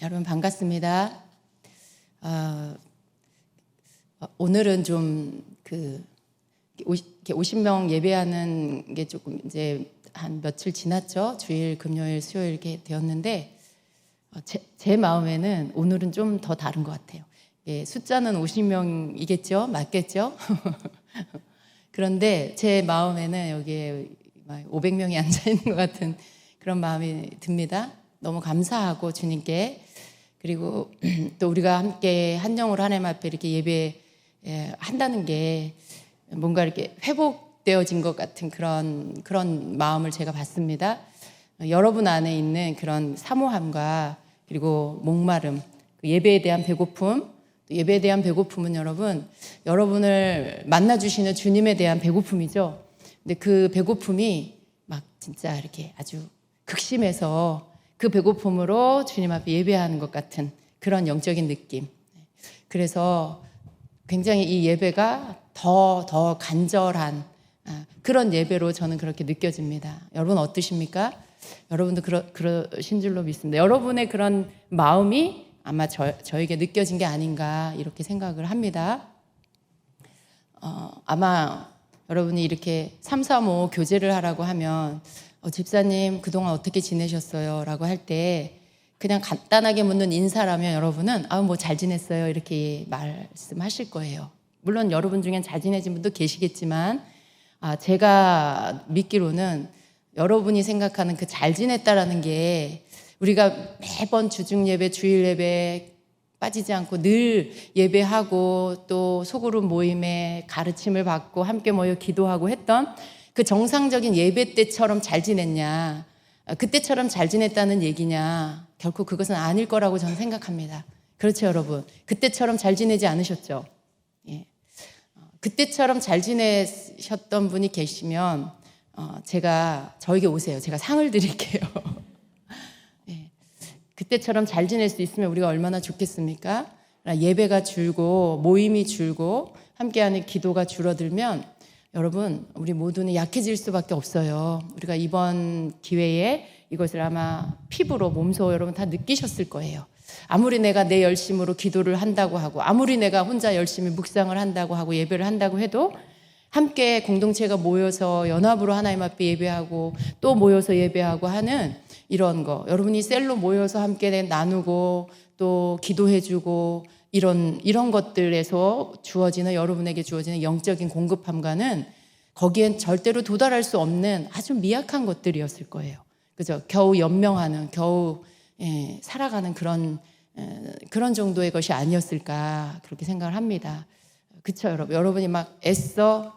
여러분 반갑습니다. 오늘은 좀 50명 예배하는 게 조금 이제 한 며칠 지났죠. 주일, 금요일, 수요일 이렇게 되었는데 제 마음에는 오늘은 좀 더 다른 것 같아요. 숫자는 50명이겠죠, 맞겠죠? 그런데 제 마음에는 여기에 500명이 앉아 있는 것 같은 그런 마음이 듭니다. 너무 감사하고 주님께, 그리고 또 우리가 함께 한 영으로 하나님 앞에 이렇게 예배 한다는 게 뭔가 이렇게 회복되어진 것 같은 그런 마음을 제가 받습니다. 여러분 안에 있는 그런 사모함과 그리고 목마름, 예배에 대한 배고픔, 예배에 대한 배고픔은 여러분을 만나주시는 주님에 대한 배고픔이죠. 근데 그 배고픔이 막 진짜 이렇게 아주 극심해서 그 배고픔으로 주님 앞에 예배하는 것 같은 그런 영적인 느낌. 그래서 굉장히 이 예배가 더 간절한 그런 예배로 저는 그렇게 느껴집니다. 여러분 어떠십니까? 여러분도 그러신 줄로 믿습니다. 여러분의 그런 마음이 아마 저에게 느껴진 게 아닌가 이렇게 생각을 합니다. 아마 여러분이 이렇게 335 교제를 하라고 하면 집사님 그동안 어떻게 지내셨어요? 라고 할 때 그냥 간단하게 묻는 인사라면 여러분은 뭐 잘 지냈어요 이렇게 말씀하실 거예요. 물론 여러분 중엔 잘 지내신 분도 계시겠지만 제가 믿기로는 여러분이 생각하는 그 잘 지냈다라는 게 우리가 매번 주중 예배, 주일 예배 빠지지 않고 늘 예배하고 또 소그룹 모임에 가르침을 받고 함께 모여 기도하고 했던 그 정상적인 예배 때처럼 잘 지냈냐, 그때처럼 잘 지냈다는 얘기냐, 결코 그것은 아닐 거라고 저는 생각합니다. 그렇죠, 여러분? 그때처럼 잘 지내지 않으셨죠? 예. 그때처럼 잘 지내셨던 분이 계시면 저에게 오세요. 제가 상을 드릴게요. 예. 그때처럼 잘 지낼 수 있으면 우리가 얼마나 좋겠습니까? 예배가 줄고 모임이 줄고 함께하는 기도가 줄어들면 여러분, 우리 모두는 약해질 수밖에 없어요. 우리가 이번 기회에 이것을 아마 피부로, 몸소 여러분 다 느끼셨을 거예요. 아무리 내가 내 열심으로 기도를 한다고 하고, 아무리 내가 혼자 열심히 묵상을 한다고 하고 예배를 한다고 해도 함께 공동체가 모여서 연합으로 하나님 앞에 예배하고 또 모여서 예배하고 하는 이런 거, 여러분이 셀로 모여서 함께 나누고 또 기도해주고 이런 것들에서 여러분에게 주어지는 영적인 공급함과는 거기엔 절대로 도달할 수 없는 아주 미약한 것들이었을 거예요. 그죠? 겨우 연명하는, 겨우 살아가는 그런 정도의 것이 아니었을까 그렇게 생각을 합니다. 그렇죠, 여러분? 여러분이 막 애써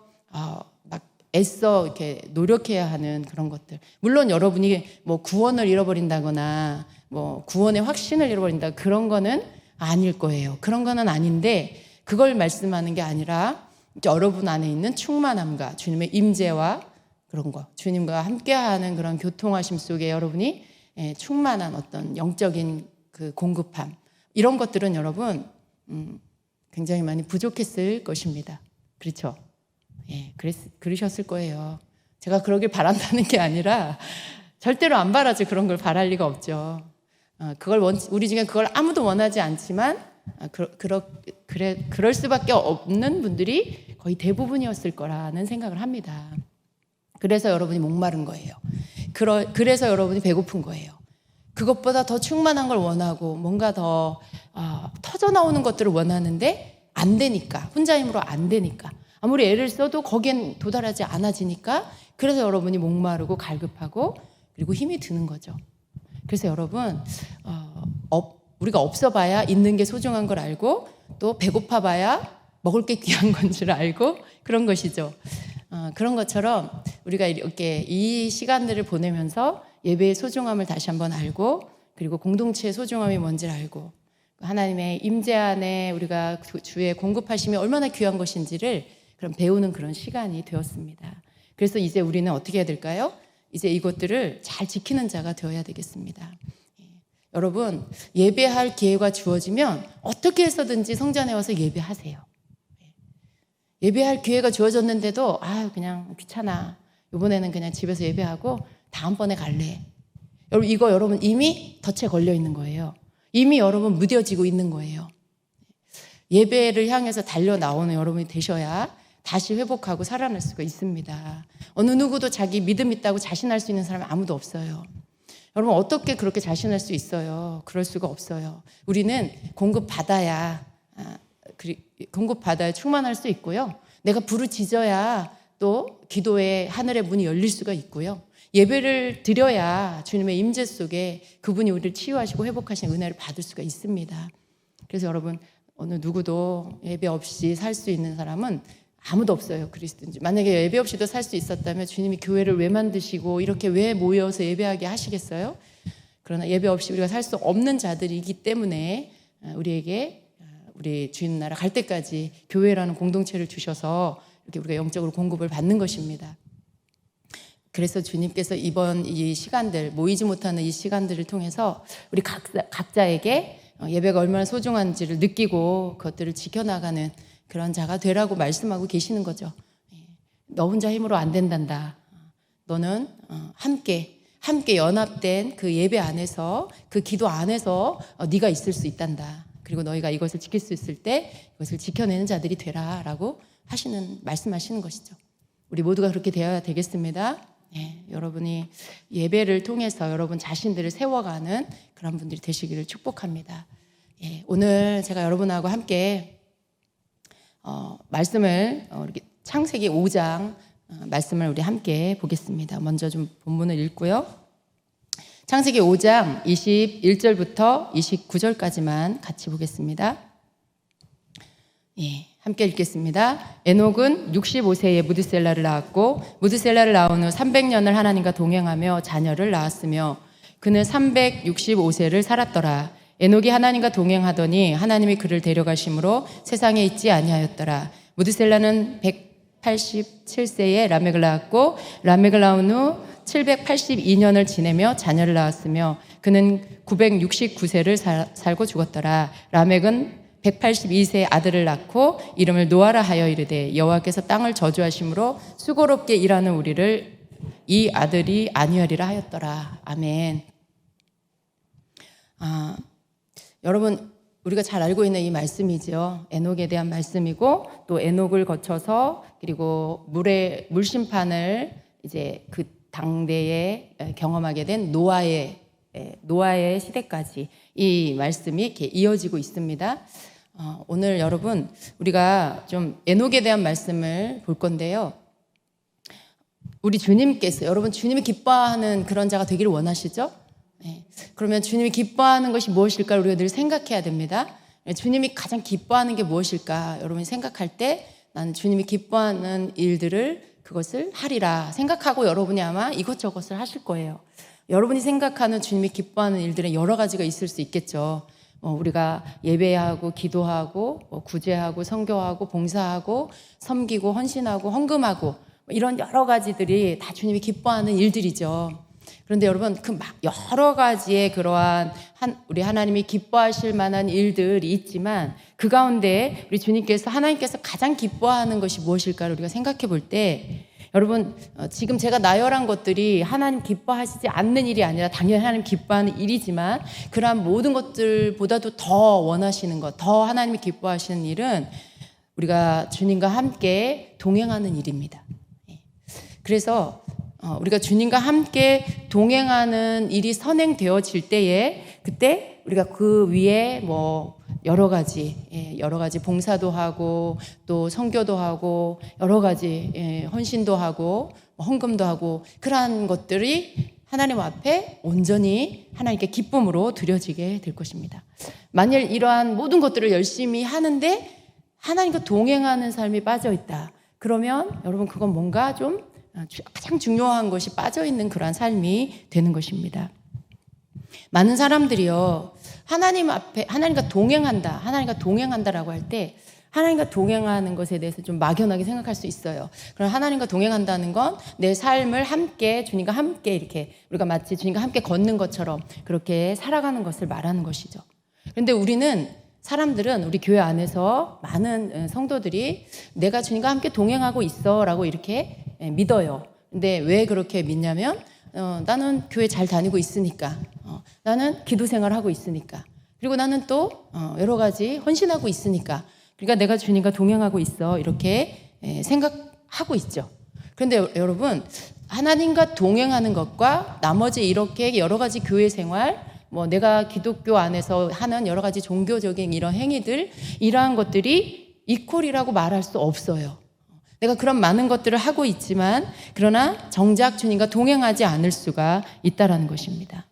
이렇게 노력해야 하는 그런 것들. 물론 여러분이 구원을 잃어버린다거나 구원의 확신을 잃어버린다 그런 거는 아닐 거예요. 그런 거는 아닌데 그걸 말씀하는 게 아니라 여러분 안에 있는 충만함과 주님의 임재와 그런 거, 주님과 함께하는 그런 교통하심 속에 여러분이 충만한 어떤 영적인 그 공급함, 이런 것들은 여러분 굉장히 많이 부족했을 것입니다. 그렇죠? 예, 그러셨을 거예요. 제가 그러길 바란다는 게 아니라 절대로 안 바라죠. 그런 걸 바랄 리가 없죠. 우리 중에 그걸 아무도 원하지 않지만 그럴 수밖에 없는 분들이 거의 대부분이었을 거라는 생각을 합니다. 그래서 여러분이 목마른 거예요. 그래서 여러분이 배고픈 거예요. 그것보다 더 충만한 걸 원하고 뭔가 더 터져나오는 것들을 원하는데 안 되니까, 혼자 힘으로 안 되니까, 아무리 애를 써도 거기엔 도달하지 않아지니까, 그래서 여러분이 목마르고 갈급하고 그리고 힘이 드는 거죠. 그래서 여러분 우리가 없어봐야 있는 게 소중한 걸 알고 또 배고파봐야 먹을 게 귀한 건 줄 알고 그런 것이죠. 그런 것처럼 우리가 이렇게 이 시간들을 보내면서 예배의 소중함을 다시 한번 알고 그리고 공동체의 소중함이 뭔지를 알고 하나님의 임재 안에 우리가 주의 공급하심이 얼마나 귀한 것인지를 배우는 그런 시간이 되었습니다. 그래서 이제 우리는 어떻게 해야 될까요? 이제 이것들을 잘 지키는 자가 되어야 되겠습니다. 여러분, 예배할 기회가 주어지면 어떻게 해서든지 성전에 와서 예배하세요. 예배할 기회가 주어졌는데도 그냥 귀찮아, 이번에는 그냥 집에서 예배하고 다음번에 갈래. 여러분, 이거 여러분 이미 덫에 걸려 있는 거예요. 이미 여러분 무뎌지고 있는 거예요. 예배를 향해서 달려 나오는 여러분이 되셔야 다시 회복하고 살아날 수가 있습니다. 어느 누구도 자기 믿음 있다고 자신할 수 있는 사람은 아무도 없어요. 여러분 어떻게 그렇게 자신할 수 있어요? 그럴 수가 없어요. 우리는 공급받아야 충만할 수 있고요. 내가 부르짖어야 또 기도의 하늘의 문이 열릴 수가 있고요. 예배를 드려야 주님의 임재 속에 그분이 우리를 치유하시고 회복하시는 은혜를 받을 수가 있습니다. 그래서 여러분 어느 누구도 예배 없이 살 수 있는 사람은 아무도 없어요. 그리스도인지. 만약에 예배 없이도 살 수 있었다면 주님이 교회를 왜 만드시고 이렇게 왜 모여서 예배하게 하시겠어요? 그러나 예배 없이 우리가 살 수 없는 자들이기 때문에 우리에게 우리 주님 나라 갈 때까지 교회라는 공동체를 주셔서 이렇게 우리가 영적으로 공급을 받는 것입니다. 그래서 주님께서 이번 이 시간들, 모이지 못하는 이 시간들을 통해서 우리 각자에게 예배가 얼마나 소중한지를 느끼고 그것들을 지켜나가는 그런 자가 되라고 말씀하고 계시는 거죠. 너 혼자 힘으로 안 된단다. 너는 함께 연합된 그 예배 안에서, 그 기도 안에서 네가 있을 수 있단다. 그리고 너희가 이것을 지킬 수 있을 때 이것을 지켜내는 자들이 되라라고 말씀하시는 것이죠. 우리 모두가 그렇게 되어야 되겠습니다. 여러분이 예배를 통해서 여러분 자신들을 세워가는 그런 분들이 되시기를 축복합니다. 오늘 제가 여러분하고 함께 말씀을 창세기 5장 말씀을 우리 함께 보겠습니다. 먼저 좀 본문을 읽고요. 창세기 5장 21절부터 29절까지만 같이 보겠습니다. 함께 읽겠습니다. 에녹은 65세에 무드셀라를 낳았고 무드셀라를 낳은 후 300년을 하나님과 동행하며 자녀를 낳았으며 그는 365세를 살았더라. 에녹이 하나님과 동행하더니 하나님이 그를 데려가심으로 세상에 있지 아니하였더라. 무드셀라는 187세에 라멕을 낳았고 라멕을 낳은 후 782년을 지내며 자녀를 낳았으며 그는 969세를 살고 죽었더라. 라멕은 182세의 아들을 낳고 이름을 노아라 하여 이르되 여호와께서 땅을 저주하심으로 수고롭게 일하는 우리를 이 아들이 아니하리라 하였더라. 아멘. 여러분 우리가 잘 알고 있는 이 말씀이죠. 에녹에 대한 말씀이고 또 에녹을 거쳐서 그리고 물심판을 이제 그 당대에 경험하게 된 노아의 시대까지 이 말씀이 이렇게 이어지고 있습니다. 오늘 여러분 우리가 좀 에녹에 대한 말씀을 볼 건데요. 우리 주님께서 여러분 주님이 기뻐하는 그런 자가 되기를 원하시죠? 그러면 주님이 기뻐하는 것이 무엇일까 우리가 늘 생각해야 됩니다. 주님이 가장 기뻐하는 게 무엇일까 여러분이 생각할 때 나는 주님이 기뻐하는 일들을 그것을 하리라 생각하고 여러분이 아마 이것저것을 하실 거예요. 여러분이 생각하는 주님이 기뻐하는 일들은 여러 가지가 있을 수 있겠죠. 우리가 예배하고 기도하고 구제하고 선교하고 봉사하고 섬기고 헌신하고 헌금하고 이런 여러 가지들이 다 주님이 기뻐하는 일들이죠. 그런데 여러분 그 막 여러 가지의 그러한 우리 하나님이 기뻐하실 만한 일들이 있지만 그 가운데 우리 주님께서 하나님께서 가장 기뻐하는 것이 무엇일까를 우리가 생각해 볼 때 여러분 지금 제가 나열한 것들이 하나님 기뻐하시지 않는 일이 아니라 당연히 하나님 기뻐하는 일이지만 그러한 모든 것들보다도 더 원하시는 것, 더 하나님이 기뻐하시는 일은 우리가 주님과 함께 동행하는 일입니다. 그래서 우리가 주님과 함께 동행하는 일이 선행되어질 때에 그때 우리가 그 위에 여러 가지 봉사도 하고 또 선교도 하고 여러 가지 헌신도 하고 헌금도 하고 그러한 것들이 하나님 앞에 온전히 하나님께 기쁨으로 드려지게 될 것입니다. 만일 이러한 모든 것들을 열심히 하는데 하나님과 동행하는 삶이 빠져 있다. 그러면 여러분 그건 뭔가 좀 가장 중요한 것이 빠져있는 그러한 삶이 되는 것입니다. 많은 사람들이요 하나님 앞에 하나님과 동행한다라고 할 때 하나님과 동행하는 것에 대해서 좀 막연하게 생각할 수 있어요. 그럼 하나님과 동행한다는 건 내 삶을 함께 주님과 함께 이렇게 우리가 마치 주님과 함께 걷는 것처럼 그렇게 살아가는 것을 말하는 것이죠. 그런데 사람들은 우리 교회 안에서 많은 성도들이 내가 주님과 함께 동행하고 있어라고 이렇게 믿어요. 근데 왜 그렇게 믿냐면 나는 교회 잘 다니고 있으니까 나는 기도 생활하고 있으니까 그리고 나는 또 여러 가지 헌신하고 있으니까, 그러니까 내가 주님과 동행하고 있어, 이렇게 생각하고 있죠. 그런데 여러분, 하나님과 동행하는 것과 나머지 이렇게 여러 가지 교회 생활, 뭐 내가 기독교 안에서 하는 여러 가지 종교적인 이런 행위들, 이러한 것들이 이퀄이라고 말할 수 없어요. 내가 그런 많은 것들을 하고 있지만 그러나 정작 주님과 동행하지 않을 수가 있다라는 것입니다.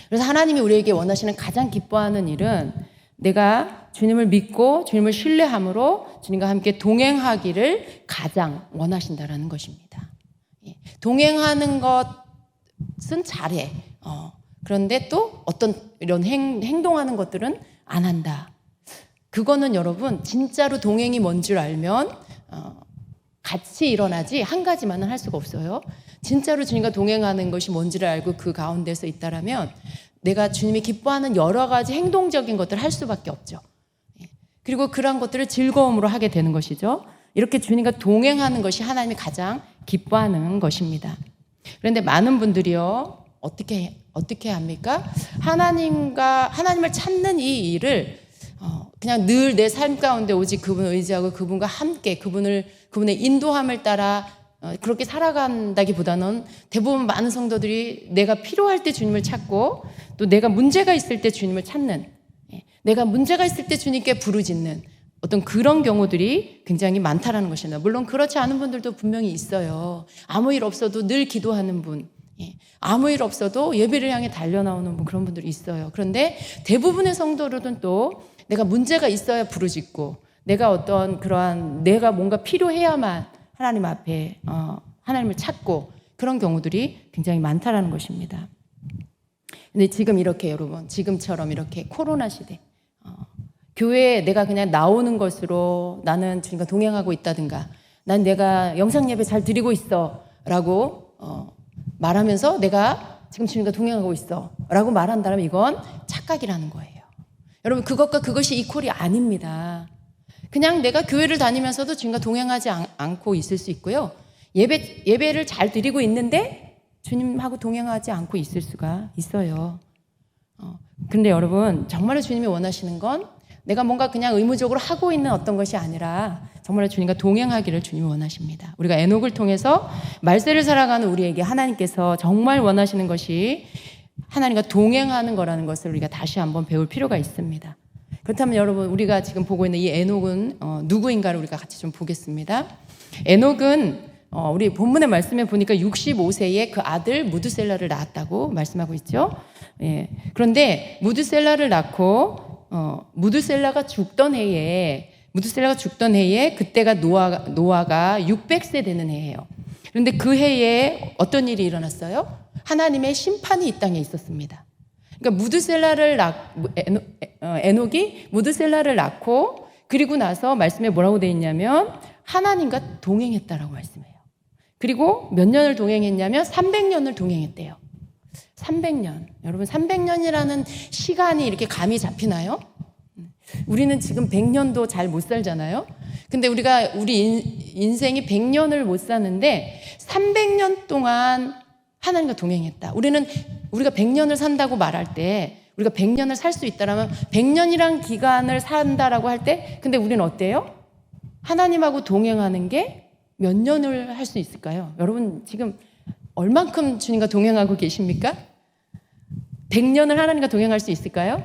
그래서 하나님이 우리에게 원하시는 가장 기뻐하는 일은 내가 주님을 믿고 주님을 신뢰함으로 주님과 함께 동행하기를 가장 원하신다라는 것입니다. 동행하는 것은 잘해. 그런데 또 어떤 이런 행동하는 것들은 안 한다. 그거는 여러분 진짜로 동행이 뭔 줄 알면 같이 일어나지 한 가지만은 할 수가 없어요. 진짜로 주님과 동행하는 것이 뭔지를 알고 그 가운데서 있다라면 내가 주님이 기뻐하는 여러 가지 행동적인 것들을 할 수밖에 없죠. 그리고 그러한 것들을 즐거움으로 하게 되는 것이죠. 이렇게 주님과 동행하는 것이 하나님이 가장 기뻐하는 것입니다. 그런데 많은 분들이요, 어떻게 합니까? 하나님을 찾는 이 일을 그냥 늘 내 삶 가운데 오직 그분을 의지하고 그분과 함께 그분의 인도함을 따라 그렇게 살아간다기보다는 대부분 많은 성도들이 내가 필요할 때 주님을 찾고 또 내가 문제가 있을 때 주님을 찾는, 내가 문제가 있을 때 주님께 부르짖는 어떤 그런 경우들이 굉장히 많다라는 것입니다. 물론 그렇지 않은 분들도 분명히 있어요. 아무 일 없어도 늘 기도하는 분, 아무 일 없어도 예배를 향해 달려나오는 분, 그런 분들이 있어요. 그런데 대부분의 성도들은 또 내가 문제가 있어야 부르짖고 내가 어떤 그러한 내가 뭔가 필요해야만 하나님 앞에 하나님을 찾고 그런 경우들이 굉장히 많다라는 것입니다. 근데 지금 이렇게 여러분, 지금처럼 이렇게 코로나 시대, 교회에 내가 그냥 나오는 것으로 나는 주님과 동행하고 있다든가, 난 내가 영상 예배 잘 드리고 있어 라고 말하면서 내가 지금 주님과 동행하고 있어 라고 말한다면 이건 착각이라는 거예요. 여러분, 그것과 그것이 이퀄이 아닙니다. 그냥 내가 교회를 다니면서도 주님과 동행하지 않고 있을 수 있고요. 예배를 잘 드리고 있는데 주님하고 동행하지 않고 있을 수가 있어요. 그런데 여러분, 정말로 주님이 원하시는 건 내가 뭔가 그냥 의무적으로 하고 있는 어떤 것이 아니라 정말로 주님과 동행하기를 주님이 원하십니다. 우리가 에녹을 통해서 말세를 살아가는 우리에게 하나님께서 정말 원하시는 것이 하나님과 동행하는 거라는 것을 우리가 다시 한번 배울 필요가 있습니다. 그렇다면 여러분, 우리가 지금 보고 있는 이 에녹은 누구인가를 우리가 같이 좀 보겠습니다. 에녹은 우리 본문의 말씀에 보니까 65세에 그 아들 무드셀라를 낳았다고 말씀하고 있죠. 그런데 무드셀라를 낳고 무드셀라가 죽던 해에 그때가 노아가 600세 되는 해예요. 그런데 그 해에 어떤 일이 일어났어요? 하나님의 심판이 이 땅에 있었습니다. 그러니까 에녹이 무드셀라를 낳고 그리고 나서 말씀에 뭐라고 되어 있냐면 하나님과 동행했다라고 말씀해요. 그리고 몇 년을 동행했냐면 300년을 동행했대요. 300년. 여러분, 300년이라는 시간이 이렇게 감이 잡히나요? 우리는 지금 100년도 잘 못 살잖아요. 근데 우리 인생이 100년을 못 사는데 300년 동안 하나님과 동행했다. 우리가 100년을 산다고 말할 때 우리가 100년을 살 수 있다라면 100년이란 기간을 산다라고 할 때 근데 우리는 어때요? 하나님하고 동행하는 게 몇 년을 할 수 있을까요? 여러분, 지금 얼만큼 주님과 동행하고 계십니까? 100년을 하나님과 동행할 수 있을까요?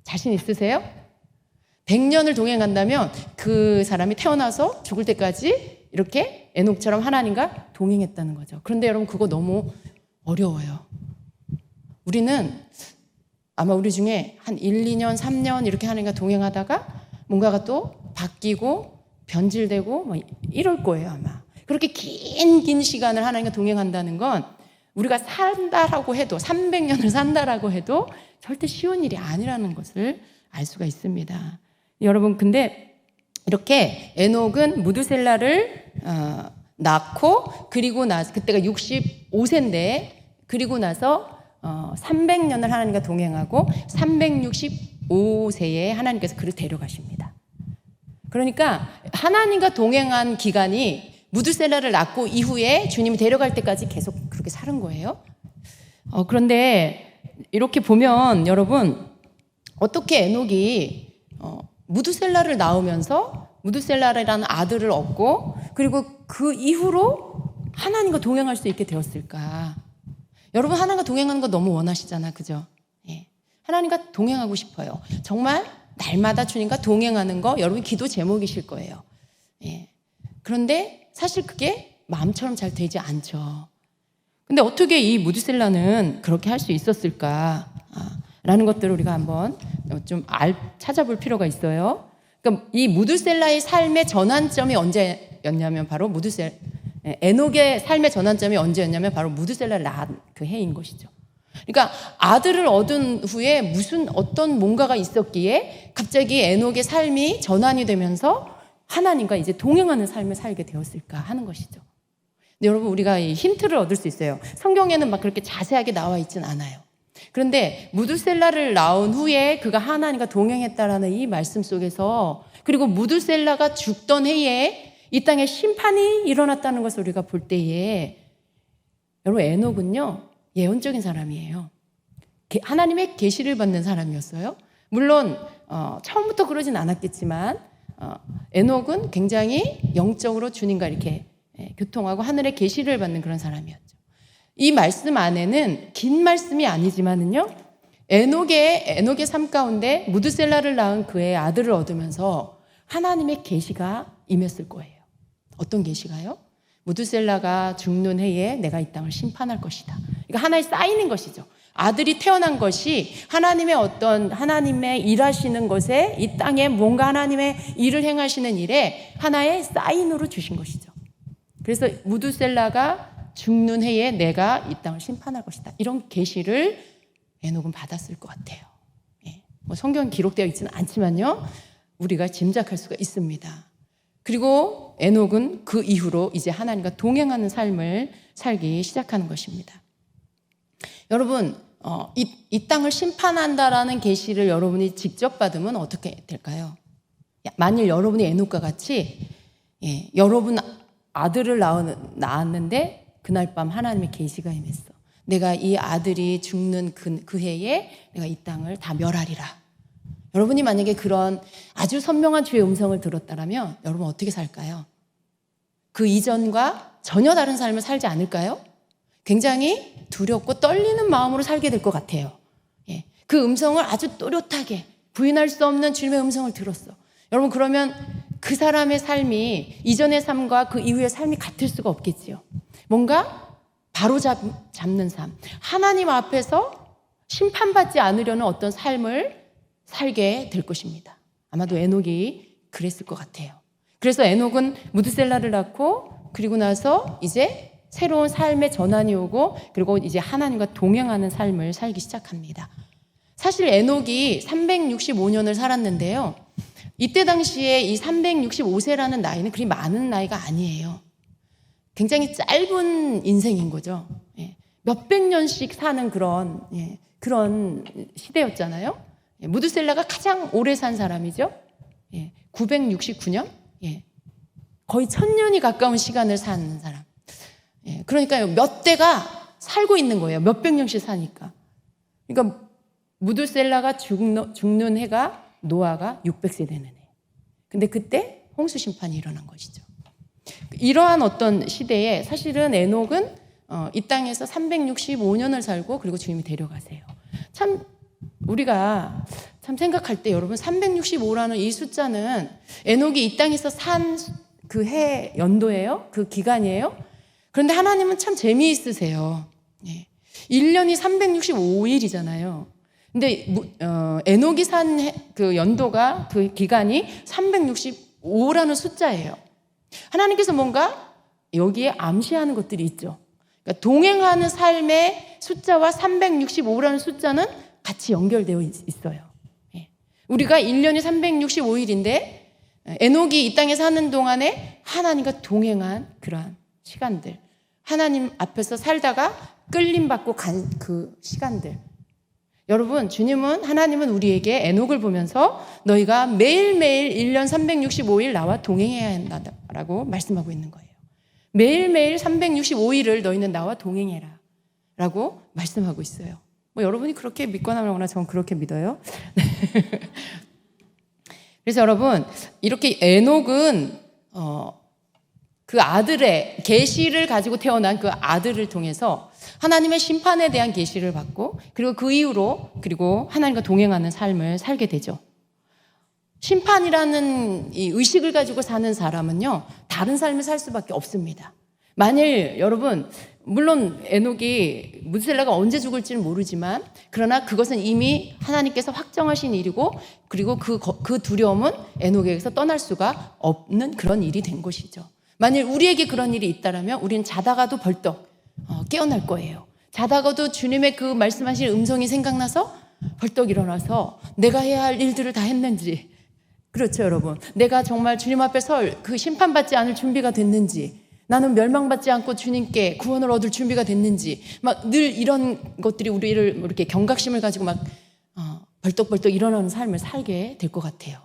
자신 있으세요? 100년을 동행한다면 그 사람이 태어나서 죽을 때까지 이렇게 에녹처럼 하나님과 동행했다는 거죠. 그런데 여러분, 그거 너무 어려워요. 우리는 아마 우리 중에 한 1, 2년, 3년 이렇게 하나님과 동행하다가 뭔가가 또 바뀌고 변질되고 뭐 이럴 거예요, 아마. 그렇게 긴 시간을 하나님과 동행한다는 건 우리가 산다라고 해도 300년을 산다라고 해도 절대 쉬운 일이 아니라는 것을 알 수가 있습니다. 여러분, 근데 이렇게 에녹은 무드셀라를 낳고 그리고 나서 그때가 65세인데 그리고 나서 300년을 하나님과 동행하고 365세에 하나님께서 그를 데려가십니다. 그러니까 하나님과 동행한 기간이 무드셀라를 낳고 이후에 주님이 데려갈 때까지 계속 그렇게 살은 거예요. 그런데 이렇게 보면 여러분, 어떻게 에녹이 무드셀라를 낳으면서 무드셀라라는 아들을 얻고 그리고 그 이후로 하나님과 동행할 수 있게 되었을까? 여러분 하나님과 동행하는 거 너무 원하시잖아, 그죠? 예. 하나님과 동행하고 싶어요. 정말 날마다 주님과 동행하는 거 여러분 기도 제목이실 거예요. 예. 그런데 사실 그게 마음처럼 잘 되지 않죠. 근데 어떻게 이 무드셀라는 그렇게 할 수 있었을까? 라는 것들을 우리가 한번 좀 찾아볼 필요가 있어요. 그러니까 이 무드셀라의 삶의 전환점이 언제였냐면 바로 에녹의 삶의 전환점이 언제였냐면 바로 무드셀라를 낳은 그 해인 것이죠. 그러니까 아들을 얻은 후에 어떤 뭔가가 있었기에 갑자기 에녹의 삶이 전환이 되면서 하나님과 이제 동행하는 삶을 살게 되었을까 하는 것이죠. 근데 여러분 우리가 이 힌트를 얻을 수 있어요. 성경에는 막 그렇게 자세하게 나와 있진 않아요. 그런데 무드셀라를 낳은 후에 그가 하나님과 동행했다라는 이 말씀 속에서 그리고 무드셀라가 죽던 해에 이 땅에 심판이 일어났다는 것을 우리가 볼 때에 여러분 에녹은요 예언적인 사람이에요. 하나님의 계시를 받는 사람이었어요. 물론 처음부터 그러진 않았겠지만 에녹은 굉장히 영적으로 주님과 이렇게 교통하고 하늘의 계시를 받는 그런 사람이었죠. 이 말씀 안에는 긴 말씀이 아니지만은요 에녹의 삶 가운데 무드셀라를 낳은 그의 아들을 얻으면서 하나님의 계시가 임했을 거예요. 어떤 계시가요? 무드셀라가 죽는 해에 내가 이 땅을 심판할 것이다. 이거 하나의 사인인 것이죠. 아들이 태어난 것이 하나님의 일하시는 것에 이 땅에 뭔가 하나님의 일을 행하시는 일에 하나의 사인으로 주신 것이죠. 그래서 무드셀라가 죽는 해에 내가 이 땅을 심판할 것이다. 이런 계시를 에녹은 받았을 것 같아요. 예. 성경에 기록되어 있지는 않지만요. 우리가 짐작할 수가 있습니다. 그리고 에녹은 그 이후로 이제 하나님과 동행하는 삶을 살기 시작하는 것입니다. 여러분, 이 땅을 심판한다라는 계시를 여러분이 직접 받으면 어떻게 될까요? 만일 여러분이 에녹과 같이 여러분 아들을 낳았는데 그날 밤 하나님의 계시가 임했어. 내가 이 아들이 죽는 그 해에 내가 이 땅을 다 멸하리라. 여러분이 만약에 그런 아주 선명한 주의 음성을 들었다면 여러분 어떻게 살까요? 그 이전과 전혀 다른 삶을 살지 않을까요? 굉장히 두렵고 떨리는 마음으로 살게 될 것 같아요. 예. 그 음성을 아주 또렷하게 부인할 수 없는 주님의 음성을 들었어. 여러분 그러면 그 사람의 삶이 이전의 삶과 그 이후의 삶이 같을 수가 없겠지요. 뭔가 바로잡는 삶, 하나님 앞에서 심판받지 않으려는 어떤 삶을 살게 될 것입니다. 아마도 에녹이 그랬을 것 같아요. 그래서 에녹은 무드셀라를 낳고 그리고 나서 이제 새로운 삶의 전환이 오고 그리고 이제 하나님과 동행하는 삶을 살기 시작합니다. 사실 에녹이 365년을 살았는데요. 이때 당시에 이 365세라는 나이는 그리 많은 나이가 아니에요. 굉장히 짧은 인생인 거죠. 몇백 년씩 사는 그런 시대였잖아요. 무드셀라가 가장 오래 산 사람이죠. 969년? 거의 1000년이 가까운 시간을 사는 사람. 그러니까 몇 대가 살고 있는 거예요. 몇백 년씩 사니까. 그러니까 무드셀라가 죽는 해가 노아가 600세 되는 해. 근데 그때 홍수 심판이 일어난 것이죠. 이러한 어떤 시대에 사실은 에녹은 이 땅에서 365년을 살고 그리고 주님이 데려가세요. 참 우리가 참 생각할 때 여러분 365라는 이 숫자는 에녹이 이 땅에서 산 그 해 연도예요. 그 기간이에요. 그런데 하나님은 참 재미있으세요. 1년이 365일이잖아요. 근데 에녹이 산 그 연도가 그 기간이 365라는 숫자예요. 하나님께서 뭔가 여기에 암시하는 것들이 있죠. 그러니까 동행하는 삶의 숫자와 365라는 숫자는 같이 연결되어 있어요. 우리가 1년이 365일인데 에녹이 이 땅에 사는 동안에 하나님과 동행한 그러한 시간들, 하나님 앞에서 살다가 끌림받고 간 그 시간들. 여러분, 하나님은 우리에게 에녹을 보면서 너희가 매일매일 1년 365일 나와 동행해야 한다라고 말씀하고 있는 거예요. 매일매일 365일을 너희는 나와 동행해라 라고 말씀하고 있어요. 뭐 여러분이 그렇게 믿거나 말거나 저는 그렇게 믿어요. 그래서 여러분 이렇게 에녹은 그 아들의 계시를 가지고 태어난 그 아들을 통해서 하나님의 심판에 대한 계시를 받고 그리고 그 이후로 그리고 하나님과 동행하는 삶을 살게 되죠. 심판이라는 이 의식을 가지고 사는 사람은요, 다른 삶을 살 수밖에 없습니다. 만일 여러분, 물론 에녹이 무드셀라가 언제 죽을지는 모르지만 그러나 그것은 이미 하나님께서 확정하신 일이고 그리고 그 두려움은 에녹에게서 떠날 수가 없는 그런 일이 된 것이죠. 만일 우리에게 그런 일이 있다면 우리는 자다가도 벌떡 깨어날 거예요. 자다가도 주님의 그 말씀하신 음성이 생각나서 벌떡 일어나서 내가 해야 할 일들을 다 했는지, 그렇죠 여러분, 내가 정말 주님 앞에 설 그 심판받지 않을 준비가 됐는지, 나는 멸망받지 않고 주님께 구원을 얻을 준비가 됐는지, 막 늘 이런 것들이 우리를 이렇게 경각심을 가지고 막 벌떡벌떡 일어나는 삶을 살게 될 것 같아요.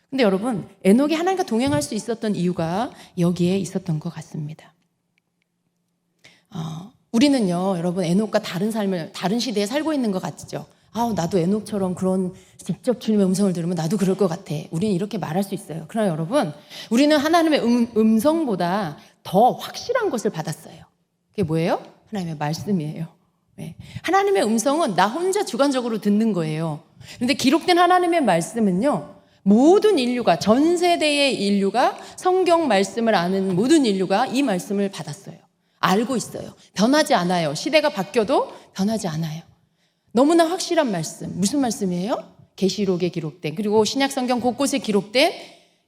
근데 여러분, 에녹이 하나님과 동행할 수 있었던 이유가 여기에 있었던 것 같습니다. 우리는요, 여러분, 에녹과 다른 삶을, 다른 시대에 살고 있는 것 같죠? 나도 에녹처럼 그런 직접 주님의 음성을 들으면 나도 그럴 것 같아. 우리는 이렇게 말할 수 있어요. 그러나 여러분, 우리는 하나님의 음성보다 더 확실한 것을 받았어요. 그게 뭐예요? 하나님의 말씀이에요. 네. 하나님의 음성은 나 혼자 주관적으로 듣는 거예요. 그런데 기록된 하나님의 말씀은요, 모든 인류가, 전 세대의 인류가 성경 말씀을 아는 모든 인류가 이 말씀을 받았어요. 알고 있어요. 변하지 않아요. 시대가 바뀌어도 변하지 않아요. 너무나 확실한 말씀. 무슨 말씀이에요? 계시록에 기록된, 그리고 신약 성경 곳곳에 기록된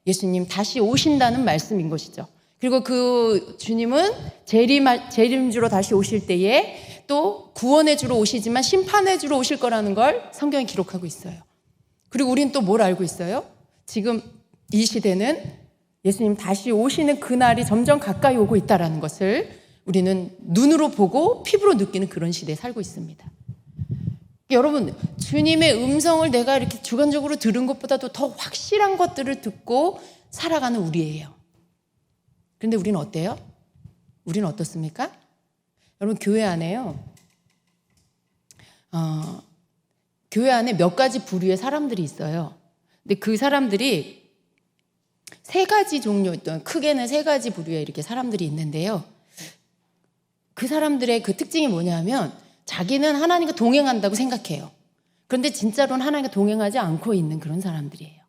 예수님 다시 오신다는 말씀인 것이죠. 그리고 그 주님은 재림주로 다시 오실 때에 또 구원의 주로 오시지만 심판의 주로 오실 거라는 걸 성경에 기록하고 있어요. 그리고 우리는 또 뭘 알고 있어요? 지금 이 시대는 예수님 다시 오시는 그날이 점점 가까이 오고 있다는 것을 우리는 눈으로 보고 피부로 느끼는 그런 시대에 살고 있습니다. 여러분, 주님의 음성을 내가 이렇게 주관적으로 들은 것보다도 더 확실한 것들을 듣고 살아가는 우리예요. 그런데 우리는 어때요? 우리는 어떻습니까? 여러분, 교회 안에요. 교회 안에 몇 가지 부류의 사람들이 있어요. 근데 그 사람들이 세 가지 종류, 크게는 세 가지 부류의 이렇게 사람들이 있는데요. 그 사람들의 그 특징이 뭐냐면 자기는 하나님과 동행한다고 생각해요. 그런데 진짜로는 하나님과 동행하지 않고 있는 그런 사람들이에요.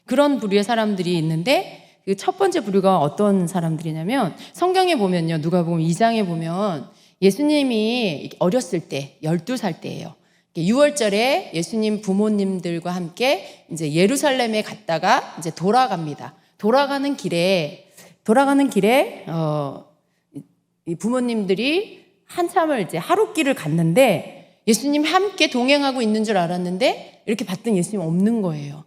그런 부류의 사람들이 있는데 그 첫 번째 부류가 어떤 사람들이냐면 성경에 보면요. 누가복음 2장에 보면 예수님이 어렸을 때 12살 때예요. 6월절에 예수님 부모님들과 함께 이제 예루살렘에 갔다가 이제 돌아갑니다. 돌아가는 길에 이 부모님들이 한참을 이제 하룻길을 갔는데 예수님 함께 동행하고 있는 줄 알았는데 이렇게 봤더니 예수님 없는 거예요.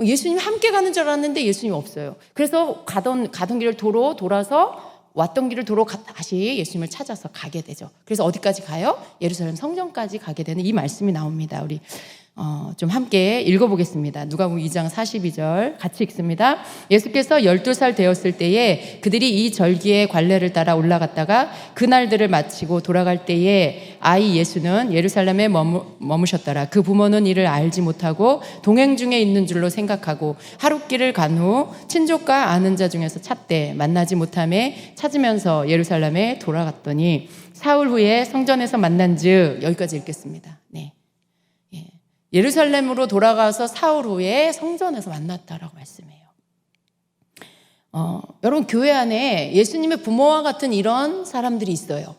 예수님 함께 가는 줄 알았는데 예수님 없어요. 그래서 가던 길을 도로 돌아서 왔던 길을 도로 다시 예수님을 찾아서 가게 되죠. 그래서 어디까지 가요? 예루살렘 성전까지 가게 되는 이 말씀이 나옵니다. 우리 좀 함께 읽어보겠습니다. 누가복음 2장 42절 같이 읽습니다. 예수께서 12살 되었을 때에 그들이 이 절기의 관례를 따라 올라갔다가 그날들을 마치고 돌아갈 때에 아이 예수는 예루살렘에 머무셨더라. 그 부모는 이를 알지 못하고 동행 중에 있는 줄로 생각하고 하룻길을 간 후 친족과 아는 자 중에서 찾되 만나지 못하매 찾으면서 예루살렘에 돌아갔더니 사흘 후에 성전에서 만난즉, 여기까지 읽겠습니다. 네. 예루살렘으로 돌아가서 사흘 후에 성전에서 만났다라고 말씀해요. 여러분, 교회 안에 예수님의 부모와 같은 이런 사람들이 있어요.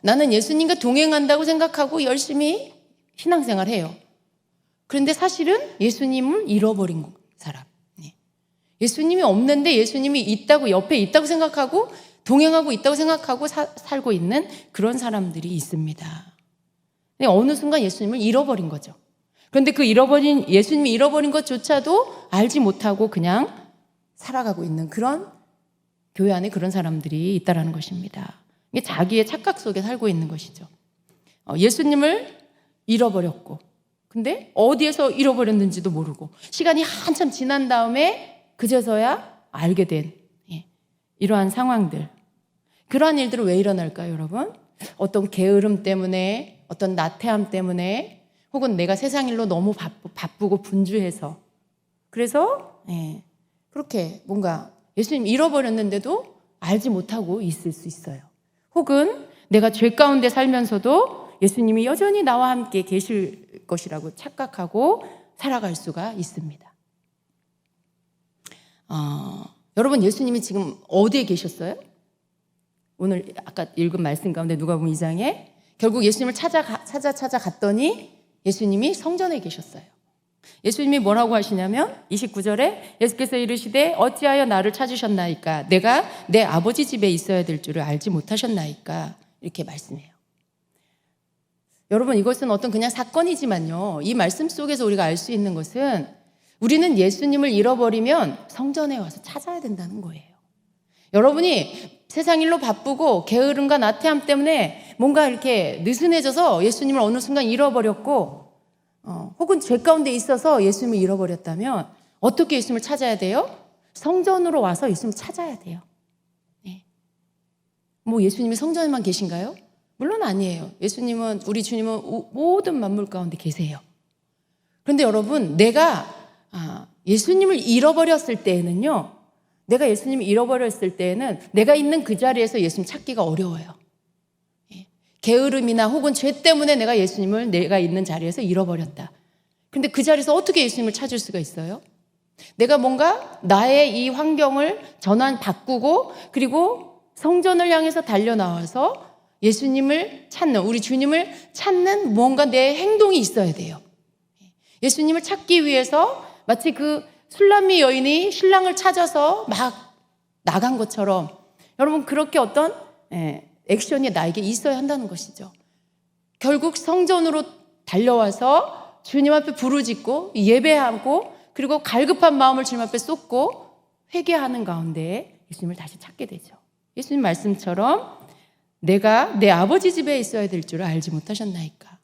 나는 예수님과 동행한다고 생각하고 열심히 신앙생활해요. 그런데 사실은 예수님을 잃어버린 사람. 예수님이 없는데 예수님이 있다고, 옆에 있다고 생각하고 동행하고 있다고 생각하고 살고 있는 그런 사람들이 있습니다. 근데 어느 순간 예수님을 잃어버린 거죠. 그런데 그 예수님이 잃어버린 것조차도 알지 못하고 그냥 살아가고 있는 그런 교회 안에 그런 사람들이 있다라는 것입니다. 이게 자기의 착각 속에 살고 있는 것이죠. 예수님을 잃어버렸고, 근데 어디에서 잃어버렸는지도 모르고 시간이 한참 지난 다음에 그제서야 알게 된 이러한 상황들. 그러한 일들은 왜 일어날까요, 여러분? 어떤 게으름 때문에, 어떤 나태함 때문에 혹은 내가 세상 일로 너무 바쁘고 분주해서 그래서 그렇게 뭔가 예수님 잃어버렸는데도 알지 못하고 있을 수 있어요. 혹은 내가 죄 가운데 살면서도 예수님이 여전히 나와 함께 계실 것이라고 착각하고 살아갈 수가 있습니다. 여러분 예수님이 지금 어디에 계셨어요? 오늘 아까 읽은 말씀 가운데 누가복음 2장에 결국 예수님을 찾아갔더니 예수님이 성전에 계셨어요. 예수님이 뭐라고 하시냐면 29절에 예수께서 이르시되 어찌하여 나를 찾으셨나이까 내가 내 아버지 집에 있어야 될 줄을 알지 못하셨나이까 이렇게 말씀해요. 여러분 이것은 어떤 그냥 사건이지만요, 이 말씀 속에서 우리가 알 수 있는 것은 우리는 예수님을 잃어버리면 성전에 와서 찾아야 된다는 거예요. 여러분이 세상 일로 바쁘고 게으름과 나태함 때문에 뭔가 이렇게 느슨해져서 예수님을 어느 순간 잃어버렸고 혹은 죄 가운데 있어서 예수님을 잃어버렸다면 어떻게 예수님을 찾아야 돼요? 성전으로 와서 예수님을 찾아야 돼요. 뭐 예수님이 성전에만 계신가요? 물론 아니에요. 예수님은, 우리 주님은 모든 만물 가운데 계세요. 그런데 여러분, 내가 예수님을 잃어버렸을 때에는요, 내가 예수님을 잃어버렸을 때에는 내가 있는 그 자리에서 예수님 찾기가 어려워요. 게으름이나 혹은 죄 때문에 내가 있는 자리에서 잃어버렸다. 근데 그 자리에서 어떻게 예수님을 찾을 수가 있어요? 내가 뭔가 나의 이 환경을 바꾸고 그리고 성전을 향해서 달려나와서 예수님을 찾는, 우리 주님을 찾는 뭔가 내 행동이 있어야 돼요. 예수님을 찾기 위해서 마치 그 술람미 여인이 신랑을 찾아서 막 나간 것처럼 여러분 그렇게 어떤 액션이 나에게 있어야 한다는 것이죠. 결국 성전으로 달려와서 주님 앞에 부르짖고 예배하고 그리고 갈급한 마음을 주님 앞에 쏟고 회개하는 가운데 예수님을 다시 찾게 되죠. 예수님 말씀처럼 내가 내 아버지 집에 있어야 될 줄을 알지 못하셨나이까.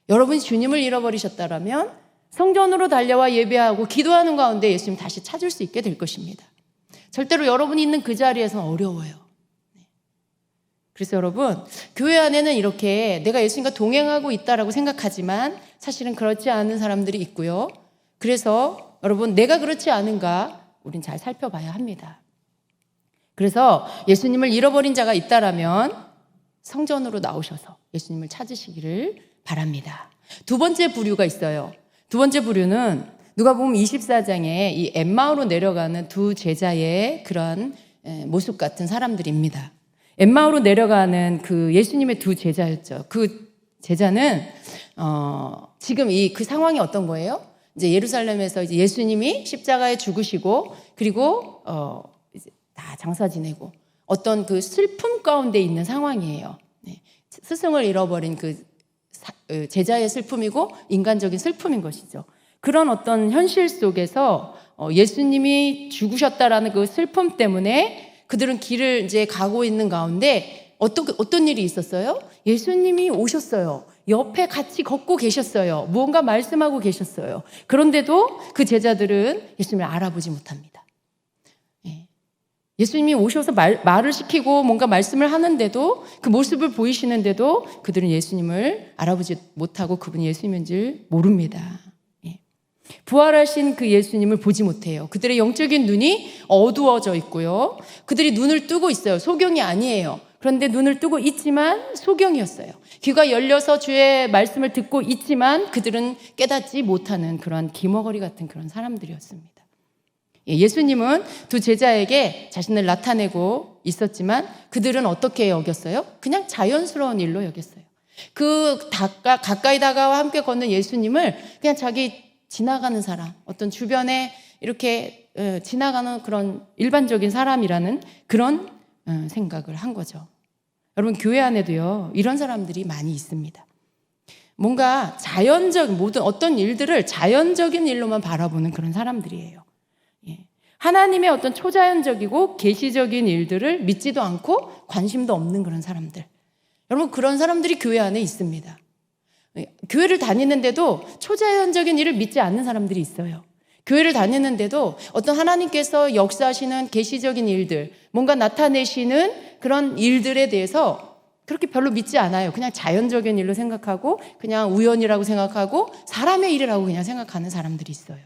여러분이 주님을 잃어버리셨다라면 성전으로 달려와 예배하고 기도하는 가운데 예수님 다시 찾을 수 있게 될 것입니다. 절대로 여러분이 있는 그 자리에서는 어려워요. 그래서 여러분, 교회 안에는 이렇게 내가 예수님과 동행하고 있다라고 생각하지만 사실은 그렇지 않은 사람들이 있고요. 그래서 여러분, 내가 그렇지 않은가 우린 잘 살펴봐야 합니다. 그래서 예수님을 잃어버린 자가 있다라면 성전으로 나오셔서 예수님을 찾으시기를 바랍니다. 두 번째 부류가 있어요. 두 번째 부류는 누가복음 24장에 이 엠마오로 내려가는 두 제자의 그런 모습 같은 사람들입니다. 엠마오로 내려가는 그 예수님의 두 제자였죠. 그 제자는 지금 그 상황이 어떤 거예요? 이제 예루살렘에서 이제 예수님이 십자가에 죽으시고 그리고 이제 다 장사 지내고 어떤 그 슬픔 가운데 있는 상황이에요. 스승을 잃어버린 그 제자의 슬픔이고 인간적인 슬픔인 것이죠. 그런 어떤 현실 속에서 예수님이 죽으셨다라는 그 슬픔 때문에 그들은 길을 이제 가고 있는 가운데 어떤 일이 있었어요? 예수님이 오셨어요. 옆에 같이 걷고 계셨어요. 무언가 말씀하고 계셨어요. 그런데도 그 제자들은 예수님을 알아보지 못합니다. 예수님이 오셔서 말을 시키고 뭔가 말씀을 하는데도 그 모습을 보이시는데도 그들은 예수님을 알아보지 못하고 그분이 예수님인 줄 모릅니다. 부활하신 그 예수님을 보지 못해요. 그들의 영적인 눈이 어두워져 있고요. 그들이 눈을 뜨고 있어요. 소경이 아니에요. 그런데 눈을 뜨고 있지만 소경이었어요. 귀가 열려서 주의 말씀을 듣고 있지만 그들은 깨닫지 못하는 그런 기머거리 같은 그런 사람들이었습니다. 예수님은 두 제자에게 자신을 나타내고 있었지만 그들은 어떻게 여겼어요? 그냥 자연스러운 일로 여겼어요. 가까이 다가와 함께 걷는 예수님을 그냥 자기 지나가는 사람, 어떤 주변에 이렇게 지나가는 그런 일반적인 사람이라는 그런 생각을 한 거죠. 여러분, 교회 안에도요, 이런 사람들이 많이 있습니다. 뭔가 모든 어떤 일들을 자연적인 일로만 바라보는 그런 사람들이에요. 하나님의 어떤 초자연적이고 계시적인 일들을 믿지도 않고 관심도 없는 그런 사람들. 여러분, 그런 사람들이 교회 안에 있습니다. 교회를 다니는데도 초자연적인 일을 믿지 않는 사람들이 있어요. 교회를 다니는데도 어떤 하나님께서 역사하시는 계시적인 일들, 뭔가 나타내시는 그런 일들에 대해서 그렇게 별로 믿지 않아요. 그냥 자연적인 일로 생각하고 그냥 우연이라고 생각하고 사람의 일이라고 그냥 생각하는 사람들이 있어요.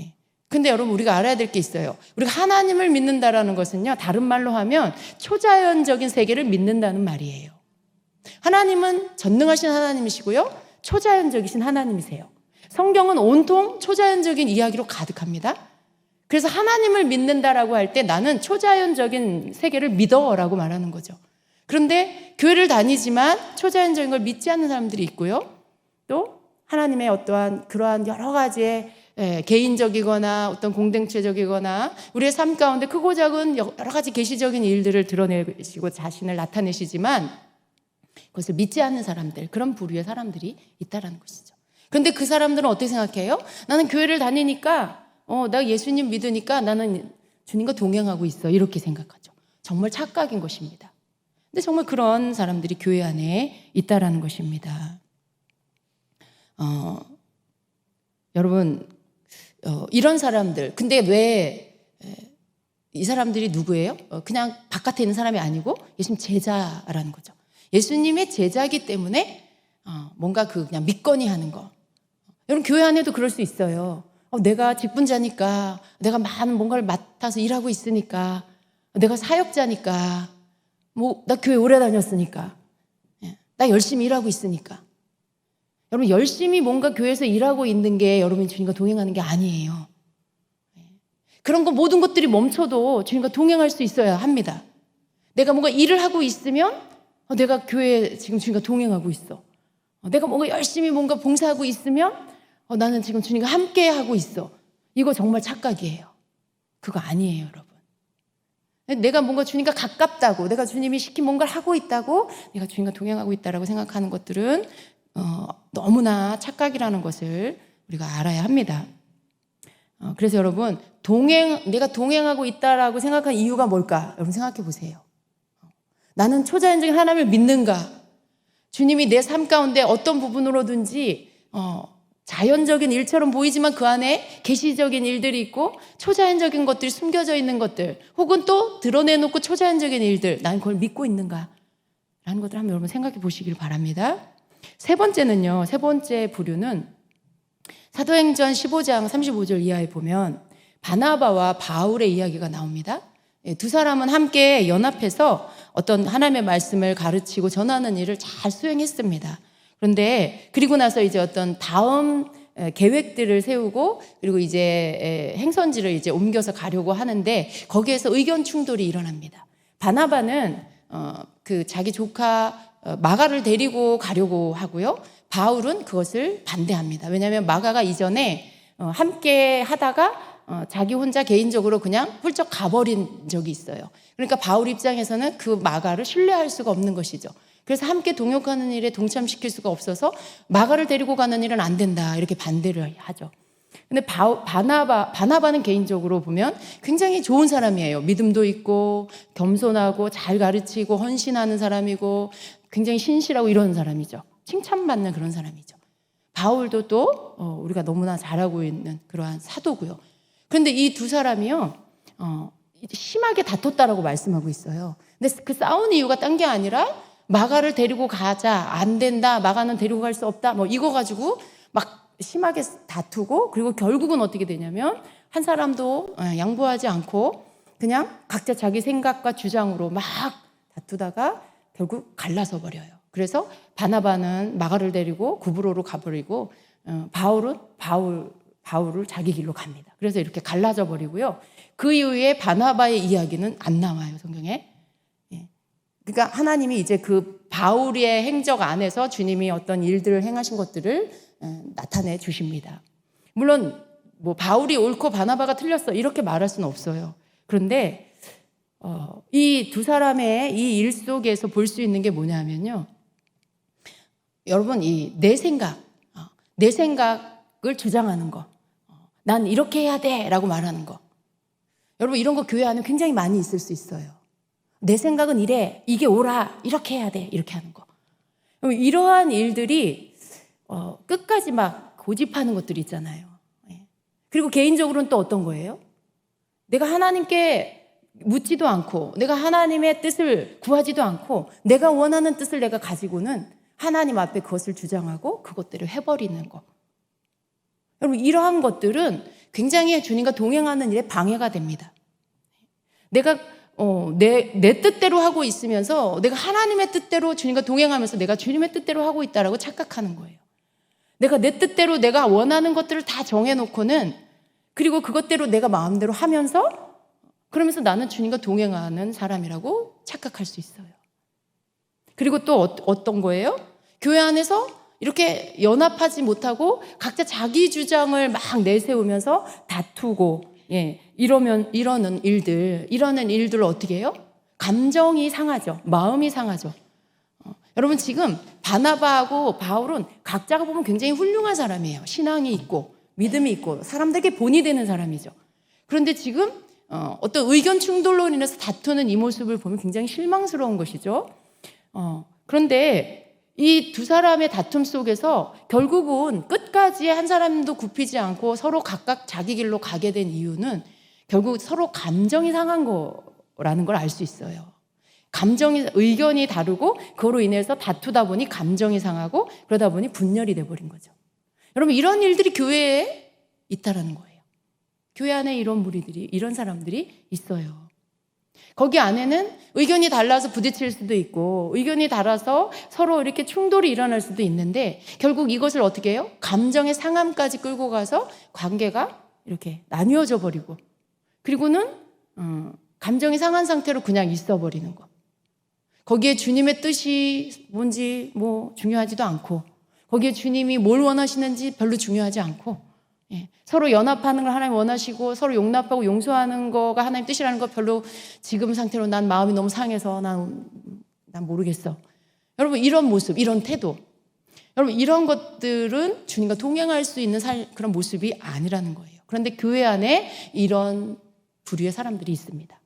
예. 근데 여러분 우리가 알아야 될 게 있어요. 우리가 하나님을 믿는다라는 것은요, 다른 말로 하면 초자연적인 세계를 믿는다는 말이에요. 하나님은 전능하신 하나님이시고요, 초자연적이신 하나님이세요. 성경은 온통 초자연적인 이야기로 가득합니다. 그래서 하나님을 믿는다라고 할 때 나는 초자연적인 세계를 믿어라고 말하는 거죠. 그런데 교회를 다니지만 초자연적인 걸 믿지 않는 사람들이 있고요. 또 하나님의 어떠한 그러한 여러 가지의 개인적이거나 어떤 공동체적이거나 우리의 삶 가운데 크고 작은 여러 가지 계시적인 일들을 드러내시고 자신을 나타내시지만 그것을 믿지 않는 사람들, 그런 부류의 사람들이 있다라는 것이죠. 그런데 그 사람들은 어떻게 생각해요? 나는 교회를 다니니까 나 예수님 믿으니까 나는 주님과 동행하고 있어, 이렇게 생각하죠. 정말 착각인 것입니다. 근데 정말 그런 사람들이 교회 안에 있다라는 것입니다. 여러분, 이런 사람들, 근데 왜 이 사람들이 누구예요? 그냥 바깥에 있는 사람이 아니고 예수님 제자라는 거죠. 예수님의 제자이기 때문에 뭔가 그냥 믿거니 하는 거. 여러분, 교회 안에도 그럴 수 있어요. 내가 직분자니까, 내가 많은 뭔가를 맡아서 일하고 있으니까, 내가 사역자니까, 나 교회 오래 다녔으니까, 나 열심히 일하고 있으니까. 여러분, 열심히 뭔가 교회에서 일하고 있는 게 여러분이 주님과 동행하는 게 아니에요. 그런 거 모든 것들이 멈춰도 주님과 동행할 수 있어야 합니다. 내가 뭔가 일을 하고 있으면 내가 교회에 지금 주님과 동행하고 있어. 내가 뭔가 열심히 뭔가 봉사하고 있으면 나는 지금 주님과 함께 하고 있어. 이거 정말 착각이에요. 그거 아니에요, 여러분. 내가 뭔가 주님과 가깝다고, 내가 주님이 시킨 뭔가를 하고 있다고, 내가 주님과 동행하고 있다라고 생각하는 것들은 너무나 착각이라는 것을 우리가 알아야 합니다. 그래서 여러분, 내가 동행하고 있다라고 생각한 이유가 뭘까? 여러분 생각해 보세요. 나는 초자연적인 하나님을 믿는가? 주님이 내 삶 가운데 어떤 부분으로든지 자연적인 일처럼 보이지만 그 안에 계시적인 일들이 있고 초자연적인 것들이 숨겨져 있는 것들, 혹은 또 드러내놓고 초자연적인 일들, 나는 그걸 믿고 있는가? 라는 것들 한번 여러분 생각해 보시길 바랍니다. 세 번째 부류는 사도행전 15장 35절 이하에 보면 바나바와 바울의 이야기가 나옵니다. 두 사람은 함께 연합해서 어떤 하나님의 말씀을 가르치고 전하는 일을 잘 수행했습니다. 그런데 그리고 나서 이제 어떤 다음 계획들을 세우고 그리고 이제 행선지를 이제 옮겨서 가려고 하는데 거기에서 의견 충돌이 일어납니다. 바나바는 그 자기 조카 마가를 데리고 가려고 하고요. 바울은 그것을 반대합니다. 왜냐하면 마가가 이전에 함께 하다가 자기 혼자 개인적으로 그냥 훌쩍 가버린 적이 있어요. 그러니까 바울 입장에서는 그 마가를 신뢰할 수가 없는 것이죠. 그래서 함께 동역하는 일에 동참시킬 수가 없어서 마가를 데리고 가는 일은 안 된다, 이렇게 반대를 하죠. 근데 바나바는 개인적으로 보면 굉장히 좋은 사람이에요. 믿음도 있고 겸손하고 잘 가르치고 헌신하는 사람이고 굉장히 신실하고 이런 사람이죠. 칭찬받는 그런 사람이죠. 바울도 또 우리가 너무나 잘하고 있는 그러한 사도고요. 그런데 이 두 사람이요 심하게 다퉜다라고 말씀하고 있어요. 근데 그 싸운 이유가 딴 게 아니라 마가를 데리고 가자, 안 된다, 마가는 데리고 갈 수 없다, 뭐 이거 가지고 막 심하게 다투고, 그리고 결국은 어떻게 되냐면 한 사람도 양보하지 않고 그냥 각자 자기 생각과 주장으로 막 다투다가 결국 갈라서 버려요. 그래서 바나바는 마가를 데리고 구브로로 가버리고 바울은 바울을 자기 길로 갑니다. 그래서 이렇게 갈라져 버리고요. 그 이후에 바나바의 이야기는 안 나와요, 성경에. 그러니까 하나님이 이제 그 바울의 행적 안에서 주님이 어떤 일들을 행하신 것들을 나타내 주십니다. 물론 뭐 바울이 옳고 바나바가 틀렸어 이렇게 말할 수는 없어요. 그런데 이 두 사람의 이 일 속에서 볼 수 있는 게 뭐냐면요. 여러분, 내 생각을 주장하는 거, 난 이렇게 해야 돼 라고 말하는 거, 여러분 이런 거 교회 안에 굉장히 많이 있을 수 있어요. 내 생각은 이래, 이게 옳아, 이렇게 해야 돼, 이렇게 하는 거. 이러한 일들이 끝까지 막 고집하는 것들이 있잖아요. 그리고 개인적으로는 또 어떤 거예요? 내가 하나님께 묻지도 않고 내가 하나님의 뜻을 구하지도 않고 내가 원하는 뜻을 내가 가지고는 하나님 앞에 그것을 주장하고 그것들을 해버리는 것. 여러분, 이러한 것들은 굉장히 주님과 동행하는 일에 방해가 됩니다. 내가 내 뜻대로 하고 있으면서 내가 하나님의 뜻대로 주님과 동행하면서 내가 주님의 뜻대로 하고 있다라고 착각하는 거예요. 내가 내 뜻대로 내가 원하는 것들을 다 정해놓고는 그리고 그것대로 내가 마음대로 하면서 그러면서 나는 주님과 동행하는 사람이라고 착각할 수 있어요. 그리고 또 어떤 거예요? 교회 안에서 이렇게 연합하지 못하고 각자 자기 주장을 막 내세우면서 다투고 이러는 일들을 어떻게 해요? 감정이 상하죠. 마음이 상하죠. 여러분, 지금 바나바하고 바울은 각자가 보면 굉장히 훌륭한 사람이에요. 신앙이 있고 믿음이 있고 사람들에게 본이 되는 사람이죠. 그런데 지금 어떤 의견 충돌로 인해서 다투는 이 모습을 보면 굉장히 실망스러운 것이죠. 그런데 이 두 사람의 다툼 속에서 결국은 끝까지 한 사람도 굽히지 않고 서로 각각 자기 길로 가게 된 이유는 결국 서로 감정이 상한 거라는 걸 알 수 있어요. 의견이 다르고 그로 인해서 다투다 보니 감정이 상하고 그러다 보니 분열이 돼버린 거죠. 여러분, 이런 일들이 교회에 있다라는 거예요. 교회 안에 이런 무리들이, 이런 사람들이 있어요. 거기 안에는 의견이 달라서 부딪힐 수도 있고 의견이 달라서 서로 이렇게 충돌이 일어날 수도 있는데 결국 이것을 어떻게 해요? 감정의 상함까지 끌고 가서 관계가 이렇게 나뉘어져 버리고 그리고는 감정이 상한 상태로 그냥 있어 버리는 것. 거기에 주님의 뜻이 뭔지 중요하지도 않고 거기에 주님이 뭘 원하시는지 별로 중요하지 않고 서로 연합하는 걸 하나님 원하시고 서로 용납하고 용서하는 거가 하나님 뜻이라는 거 별로 지금 상태로 난 마음이 너무 상해서 난 모르겠어. 여러분, 이런 모습, 이런 태도, 여러분, 이런 것들은 주님과 동행할 수 있는 그런 모습이 아니라는 거예요. 그런데 교회 안에 이런 부류의 사람들이 있습니다.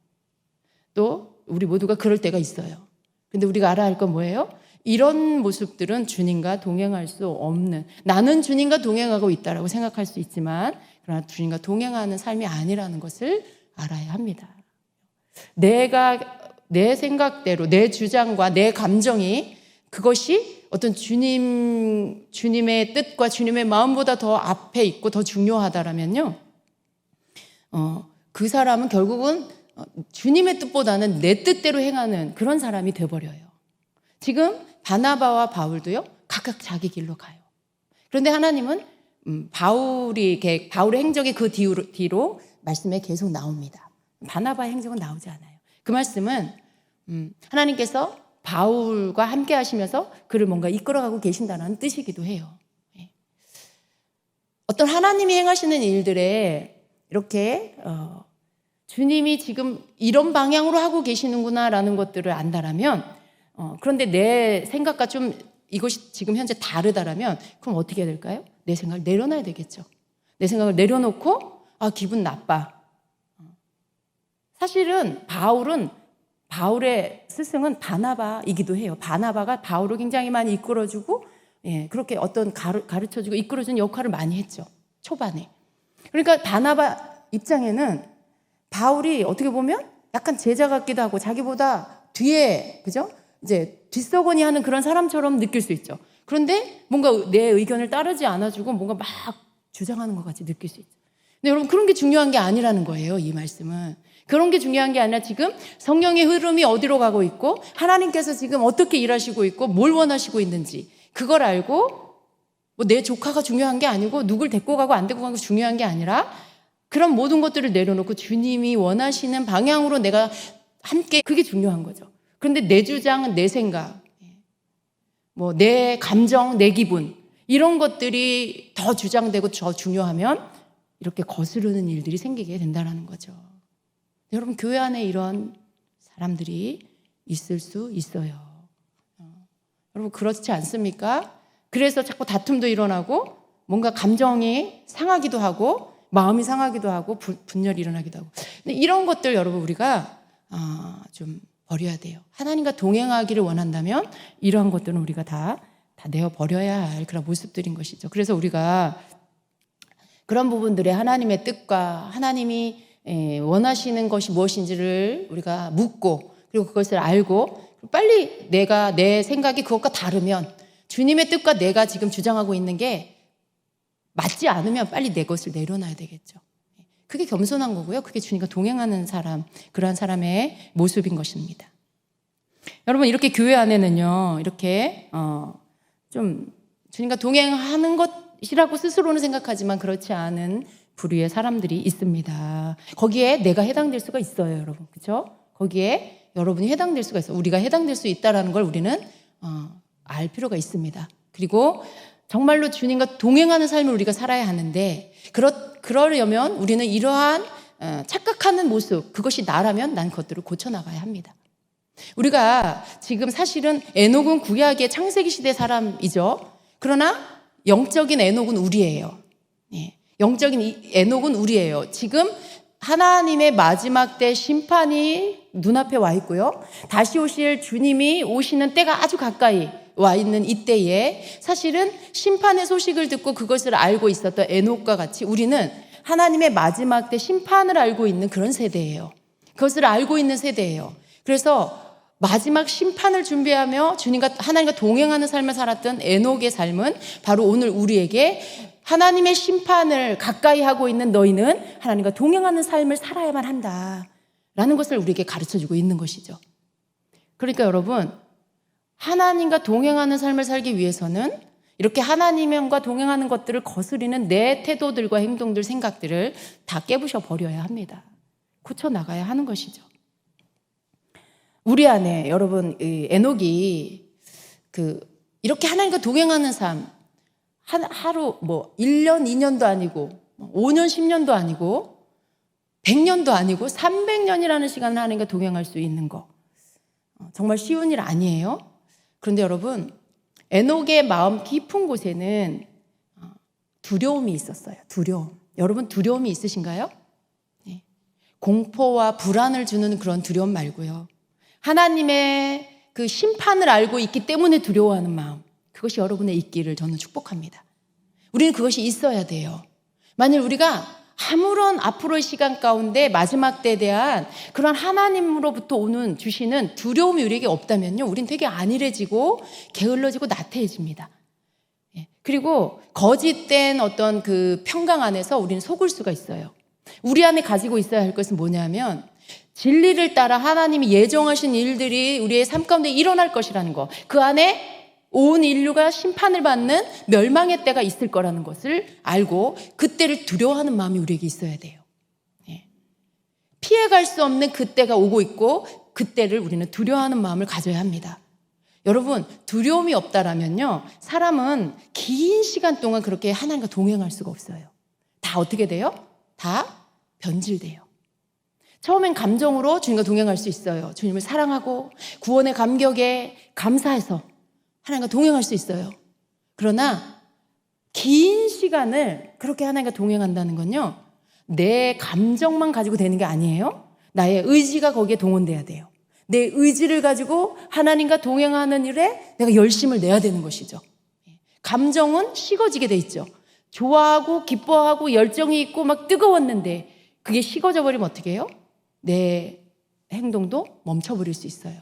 또 우리 모두가 그럴 때가 있어요. 근데 우리가 알아야 할 건 뭐예요? 이런 모습들은 주님과 동행할 수 없는, 나는 주님과 동행하고 있다라고 생각할 수 있지만 그러나 주님과 동행하는 삶이 아니라는 것을 알아야 합니다. 내가 내 생각대로 내 주장과 내 감정이 그것이 어떤 주님의 뜻과 주님의 마음보다 더 앞에 있고 더 중요하다라면요, 그 사람은 결국은 주님의 뜻보다는 내 뜻대로 행하는 그런 사람이 돼버려요. 지금 바나바와 바울도요, 각각 자기 길로 가요. 그런데 하나님은 바울의 행적이 그 뒤로 말씀에 계속 나옵니다. 바나바의 행적은 나오지 않아요. 그 말씀은 하나님께서 바울과 함께 하시면서 그를 뭔가 이끌어가고 계신다는 뜻이기도 해요. 어떤 하나님이 행하시는 일들에 이렇게 주님이 지금 이런 방향으로 하고 계시는구나라는 것들을 안다라면, 그런데 내 생각과 좀 이것이 지금 현재 다르다라면 그럼 어떻게 해야 될까요? 내 생각을 내려놔야 되겠죠. 내 생각을 내려놓고 기분 나빠. 사실은 바울의 스승은 바나바이기도 해요. 바나바가 바울을 굉장히 많이 이끌어주고 그렇게 어떤 가르쳐주고 이끌어주는 역할을 많이 했죠. 초반에. 그러니까 바나바 입장에는 바울이 어떻게 보면 약간 제자 같기도 하고 자기보다 뒤에, 그죠? 이제 뒷서거니 하는 그런 사람처럼 느낄 수 있죠. 그런데 뭔가 내 의견을 따르지 않아주고 뭔가 막 주장하는 것 같이 느낄 수 있죠. 근데 여러분, 그런 게 중요한 게 아니라는 거예요. 이 말씀은. 그런 게 중요한 게 아니라 지금 성령의 흐름이 어디로 가고 있고 하나님께서 지금 어떻게 일하시고 있고 뭘 원하시고 있는지 그걸 알고 내 조카가 중요한 게 아니고 누굴 데리고 가고 안 데리고 가는 게 중요한 게 아니라 그런 모든 것들을 내려놓고 주님이 원하시는 방향으로 내가 함께, 그게 중요한 거죠. 그런데 내 주장, 내 생각, 내 감정, 내 기분 이런 것들이 더 주장되고 더 중요하면 이렇게 거스르는 일들이 생기게 된다는 거죠. 여러분, 교회 안에 이런 사람들이 있을 수 있어요. 여러분, 그렇지 않습니까? 그래서 자꾸 다툼도 일어나고 뭔가 감정이 상하기도 하고 마음이 상하기도 하고 분열이 일어나기도 하고. 근데 이런 것들 여러분 우리가 좀 버려야 돼요. 하나님과 동행하기를 원한다면 이러한 것들은 우리가 다 내어버려야 할 그런 모습들인 것이죠. 그래서 우리가 그런 부분들에 하나님의 뜻과 하나님이 원하시는 것이 무엇인지를 우리가 묻고 그리고 그것을 알고 빨리 내 생각이 그것과 다르면 주님의 뜻과 내가 지금 주장하고 있는 게 맞지 않으면 빨리 내 것을 내려놔야 되겠죠. 그게 겸손한 거고요. 그게 주님과 동행하는 사람, 그러한 사람의 모습인 것입니다. 여러분 이렇게 교회 안에는요. 이렇게 좀 주님과 동행하는 것이라고 스스로는 생각하지만 그렇지 않은 부류의 사람들이 있습니다. 거기에 내가 해당될 수가 있어요, 여러분. 그렇죠? 거기에 여러분이 해당될 수가 있어요. 우리가 해당될 수 있다는 걸 우리는 알 필요가 있습니다. 그리고 정말로 주님과 동행하는 삶을 우리가 살아야 하는데 그러려면 우리는 이러한 착각하는 모습, 그것이 나라면 난 그것들을 고쳐나가야 합니다. 우리가 지금 사실은 에녹은 구약의 창세기 시대 사람이죠. 그러나 영적인 에녹은 우리예요. 영적인 에녹은 우리예요. 지금 하나님의 마지막 때 심판이 눈앞에 와 있고요. 다시 오실 주님이 오시는 때가 아주 가까이 와 있는 이때에 사실은 심판의 소식을 듣고 그것을 알고 있었던 에녹과 같이 우리는 하나님의 마지막 때 심판을 알고 있는 그런 세대예요. 그것을 알고 있는 세대예요. 그래서 마지막 심판을 준비하며 하나님과 동행하는 삶을 살았던 에녹의 삶은 바로 오늘 우리에게 하나님의 심판을 가까이 하고 있는 너희는 하나님과 동행하는 삶을 살아야만 한다라는 것을 우리에게 가르쳐주고 있는 것이죠. 그러니까 여러분 하나님과 동행하는 삶을 살기 위해서는 이렇게 하나님과 동행하는 것들을 거스리는 내 태도들과 행동들, 생각들을 다 깨부셔 버려야 합니다. 고쳐나가야 하는 것이죠. 우리 안에 여러분 에녹이 이렇게 하나님과 동행하는 삶 하루 1년, 2년도 아니고 5년, 10년도 아니고 100년도 아니고 300년이라는 시간을 하나님과 동행할 수 있는 거 정말 쉬운 일 아니에요. 그런데 여러분 에녹의 마음 깊은 곳에는 두려움이 있었어요. 두려움. 여러분 두려움이 있으신가요? 네. 공포와 불안을 주는 그런 두려움 말고요. 하나님의 그 심판을 알고 있기 때문에 두려워하는 마음, 그것이 여러분의 있기를 저는 축복합니다. 우리는 그것이 있어야 돼요. 만일 우리가 아무런 앞으로의 시간 가운데 마지막 때에 대한 그런 하나님으로부터 주시는 두려움이 우리에게 없다면요, 우리는 되게 안일해지고 게을러지고 나태해집니다. 그리고 거짓된 어떤 그 평강 안에서 우리는 속을 수가 있어요. 우리 안에 가지고 있어야 할 것은 뭐냐면 진리를 따라 하나님이 예정하신 일들이 우리의 삶 가운데 일어날 것이라는 거, 그 안에 온 인류가 심판을 받는 멸망의 때가 있을 거라는 것을 알고 그때를 두려워하는 마음이 우리에게 있어야 돼요. 피해갈 수 없는 그때가 오고 있고 그때를 우리는 두려워하는 마음을 가져야 합니다. 여러분 두려움이 없다라면요, 사람은 긴 시간 동안 그렇게 하나님과 동행할 수가 없어요. 다 어떻게 돼요? 다 변질돼요. 처음엔 감정으로 주님과 동행할 수 있어요. 주님을 사랑하고 구원의 감격에 감사해서 하나님과 동행할 수 있어요. 그러나 긴 시간을 그렇게 하나님과 동행한다는 건요, 내 감정만 가지고 되는 게 아니에요. 나의 의지가 거기에 동원돼야 돼요. 내 의지를 가지고 하나님과 동행하는 일에 내가 열심을 내야 되는 것이죠. 감정은 식어지게 돼 있죠. 좋아하고 기뻐하고 열정이 있고 막 뜨거웠는데 그게 식어져 버리면 어떻게 해요? 내 행동도 멈춰버릴 수 있어요.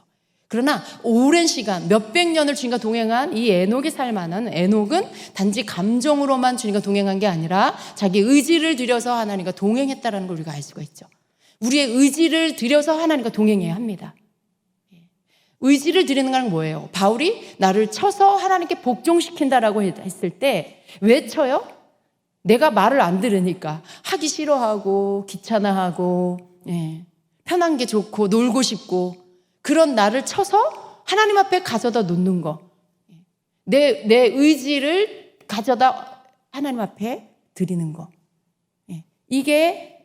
그러나 오랜 시간 몇백 년을 주님과 동행한 이 에녹의 삶 안은 에녹은 단지 감정으로만 주님과 동행한 게 아니라 자기 의지를 들여서 하나님과 동행했다는 걸 우리가 알 수가 있죠. 우리의 의지를 들여서 하나님과 동행해야 합니다. 의지를 드리는 건 뭐예요? 바울이 나를 쳐서 하나님께 복종시킨다라고 했을 때 왜 쳐요? 내가 말을 안 들으니까 하기 싫어하고 귀찮아하고 편한 게 좋고 놀고 싶고 그런 나를 쳐서 하나님 앞에 가져다 놓는 거, 내 의지를 가져다 하나님 앞에 드리는 거, 이게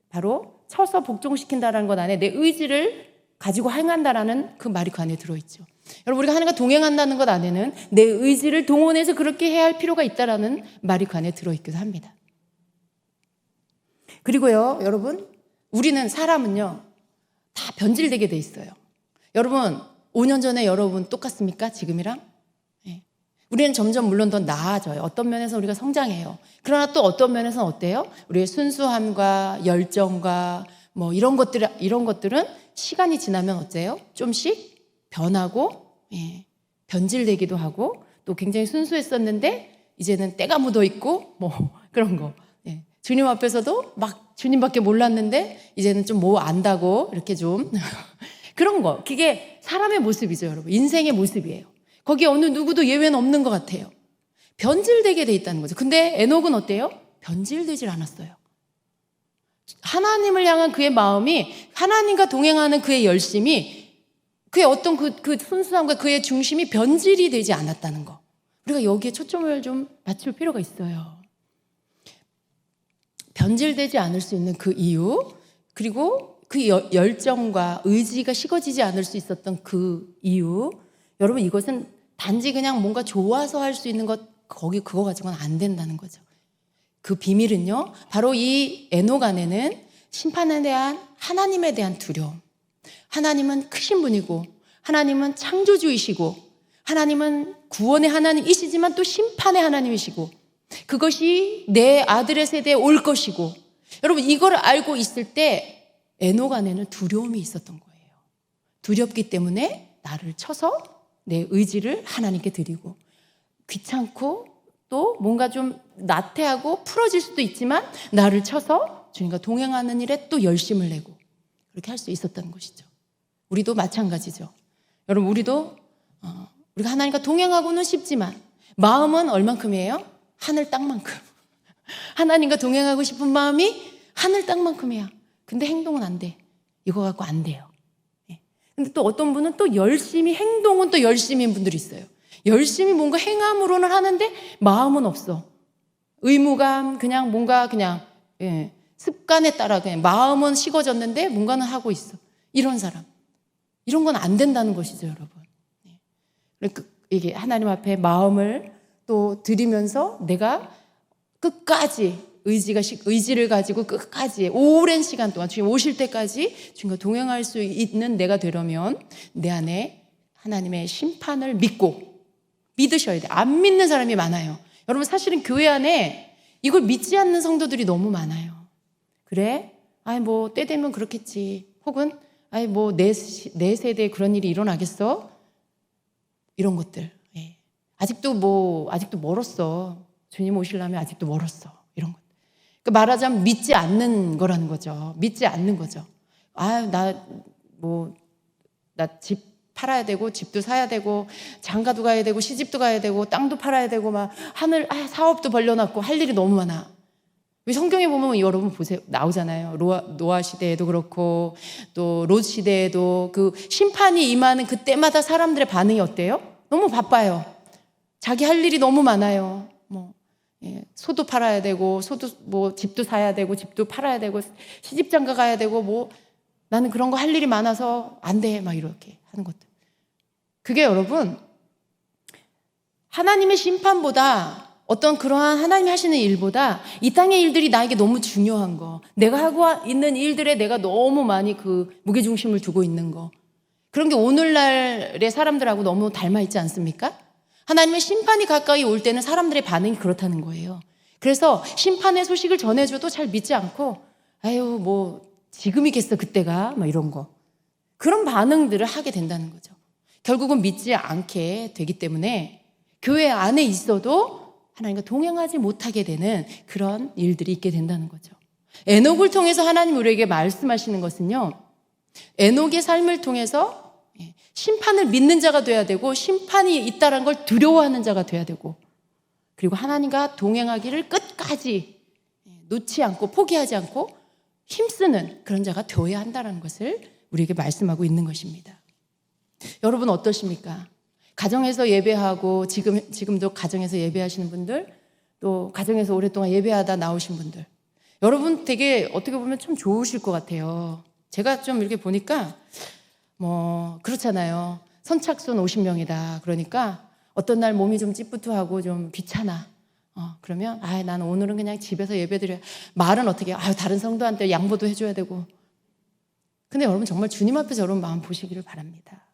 바로 쳐서 복종시킨다는 것 안에 내 의지를 가지고 행한다라는 그 말이 그 안에 들어있죠. 여러분 우리가 하나님과 동행한다는 것 안에는 내 의지를 동원해서 그렇게 해야 할 필요가 있다라는 말이 그 안에 들어있기도 합니다. 그리고요 여러분 우리는 사람은요 다 변질되게 돼 있어요. 여러분 5년 전에 여러분 똑같습니까? 지금이랑? 우리는 점점 물론 더 나아져요. 어떤 면에서 우리가 성장해요. 그러나 또 어떤 면에서는 어때요? 우리의 순수함과 열정과 뭐 이런 것들은 시간이 지나면 어때요? 좀씩 변하고, 변질되기도 하고, 또 굉장히 순수했었는데 이제는 때가 묻어 있고 뭐 그런 거. 주님 앞에서도 막 주님밖에 몰랐는데 이제는 좀 뭐 안다고 이렇게 좀 그런 거. 그게 사람의 모습이죠, 여러분. 인생의 모습이에요. 거기에 어느 누구도 예외는 없는 것 같아요. 변질되게 돼 있다는 거죠. 근데 에녹은 어때요? 변질되질 않았어요. 하나님을 향한 그의 마음이, 하나님과 동행하는 그의 열심이, 그의 어떤 그 순수함과 그의 중심이 변질이 되지 않았다는 거. 우리가 여기에 초점을 좀 맞출 필요가 있어요. 변질되지 않을 수 있는 그 이유, 그리고 그 열정과 의지가 식어지지 않을 수 있었던 그 이유. 여러분, 이것은 단지 그냥 뭔가 좋아서 할 수 있는 것, 그거 가지고는 안 된다는 거죠. 그 비밀은요, 바로 이 에녹 안에는 심판에 대한, 하나님에 대한 두려움. 하나님은 크신 분이고, 하나님은 창조주이시고, 하나님은 구원의 하나님이시지만 또 심판의 하나님이시고, 그것이 내 아들의 세대에 올 것이고, 여러분, 이걸 알고 있을 때 에녹 안에는 두려움이 있었던 거예요. 두렵기 때문에 나를 쳐서 내 의지를 하나님께 드리고, 귀찮고 또 뭔가 좀 나태하고 풀어질 수도 있지만 나를 쳐서 주님과 동행하는 일에 또 열심을 내고, 그렇게 할 수 있었다는 것이죠. 우리도 마찬가지죠. 여러분, 우리가 하나님과 동행하고는 쉽지만 마음은 얼만큼이에요? 하늘 땅만큼. 하나님과 동행하고 싶은 마음이 하늘 땅만큼이야. 근데 행동은 안 돼. 이거 갖고 안 돼요. 근데 또 어떤 분은 또 열심히, 행동은 또 열심히인 분들이 있어요. 열심히 뭔가 행함으로는 하는데 마음은 없어. 의무감, 그냥 뭔가 그냥 습관에 따라 그냥 마음은 식어졌는데 뭔가는 하고 있어. 이런 사람. 이런 건 안 된다는 것이죠, 여러분. 그러니까 이게 하나님 앞에 마음을 또 드리면서 내가 끝까지 의지를 가지고 끝까지 오랜 시간 동안 주님 오실 때까지 주님과 동행할 수 있는 내가 되려면 내 안에 하나님의 심판을 믿으셔야 돼요. 안 믿는 사람이 많아요. 여러분, 사실은 교회 안에 이걸 믿지 않는 성도들이 너무 많아요. 그래? 뭐 때 되면 그렇겠지. 혹은 뭐 내 세대에 그런 일이 일어나겠어? 이런 것들. 아직도 멀었어. 주님 오시려면 아직도 멀었어. 이런 것. 그러니까 말하자면 믿지 않는 거라는 거죠. 믿지 않는 거죠. 나 집 팔아야 되고, 집도 사야 되고, 장가도 가야 되고, 시집도 가야 되고, 땅도 팔아야 되고, 막 사업도 벌려놨고, 할 일이 너무 많아. 성경에 보면 여러분 보세요. 나오잖아요. 노아 시대에도 그렇고, 또 롯 시대에도 그 심판이 임하는 그때마다 사람들의 반응이 어때요? 너무 바빠요. 자기 할 일이 너무 많아요. 소도 팔아야 되고, 집도 사야 되고, 집도 팔아야 되고, 시집장가 가야 되고, 나는 그런 거 할 일이 많아서 안 돼. 막 이렇게 하는 것들. 그게 여러분, 하나님의 심판보다, 어떤 그러한 하나님이 하시는 일보다 이 땅의 일들이 나에게 너무 중요한 거, 내가 하고 있는 일들에 내가 너무 많이 그 무게중심을 두고 있는 거, 그런 게 오늘날의 사람들하고 너무 닮아 있지 않습니까? 하나님의 심판이 가까이 올 때는 사람들의 반응이 그렇다는 거예요. 그래서 심판의 소식을 전해줘도 잘 믿지 않고, 지금이겠어 그때가, 이런 거, 그런 반응들을 하게 된다는 거죠. 결국은 믿지 않게 되기 때문에 교회 안에 있어도 하나님과 동행하지 못하게 되는 그런 일들이 있게 된다는 거죠. 에녹을 통해서 하나님 우리에게 말씀하시는 것은요, 에녹의 삶을 통해서 심판을 믿는 자가 돼야 되고, 심판이 있다는 걸 두려워하는 자가 돼야 되고, 그리고 하나님과 동행하기를 끝까지 놓지 않고 포기하지 않고 힘쓰는 그런 자가 되어야 한다는 것을 우리에게 말씀하고 있는 것입니다. 여러분 어떠십니까? 가정에서 예배하고 지금도 가정에서 예배하시는 분들, 또 가정에서 오랫동안 예배하다 나오신 분들, 여러분 되게 어떻게 보면 좀 좋으실 것 같아요. 제가 좀 이렇게 보니까 그렇잖아요. 선착순 50명이다. 그러니까 어떤 날 몸이 좀 찌뿌투하고 좀 귀찮아. 그러면 나는 오늘은 그냥 집에서 예배드려. 말은 어떻게 해요? 다른 성도한테 양보도 해줘야 되고. 근데 여러분 정말 주님 앞에서 여러분 마음 보시기를 바랍니다.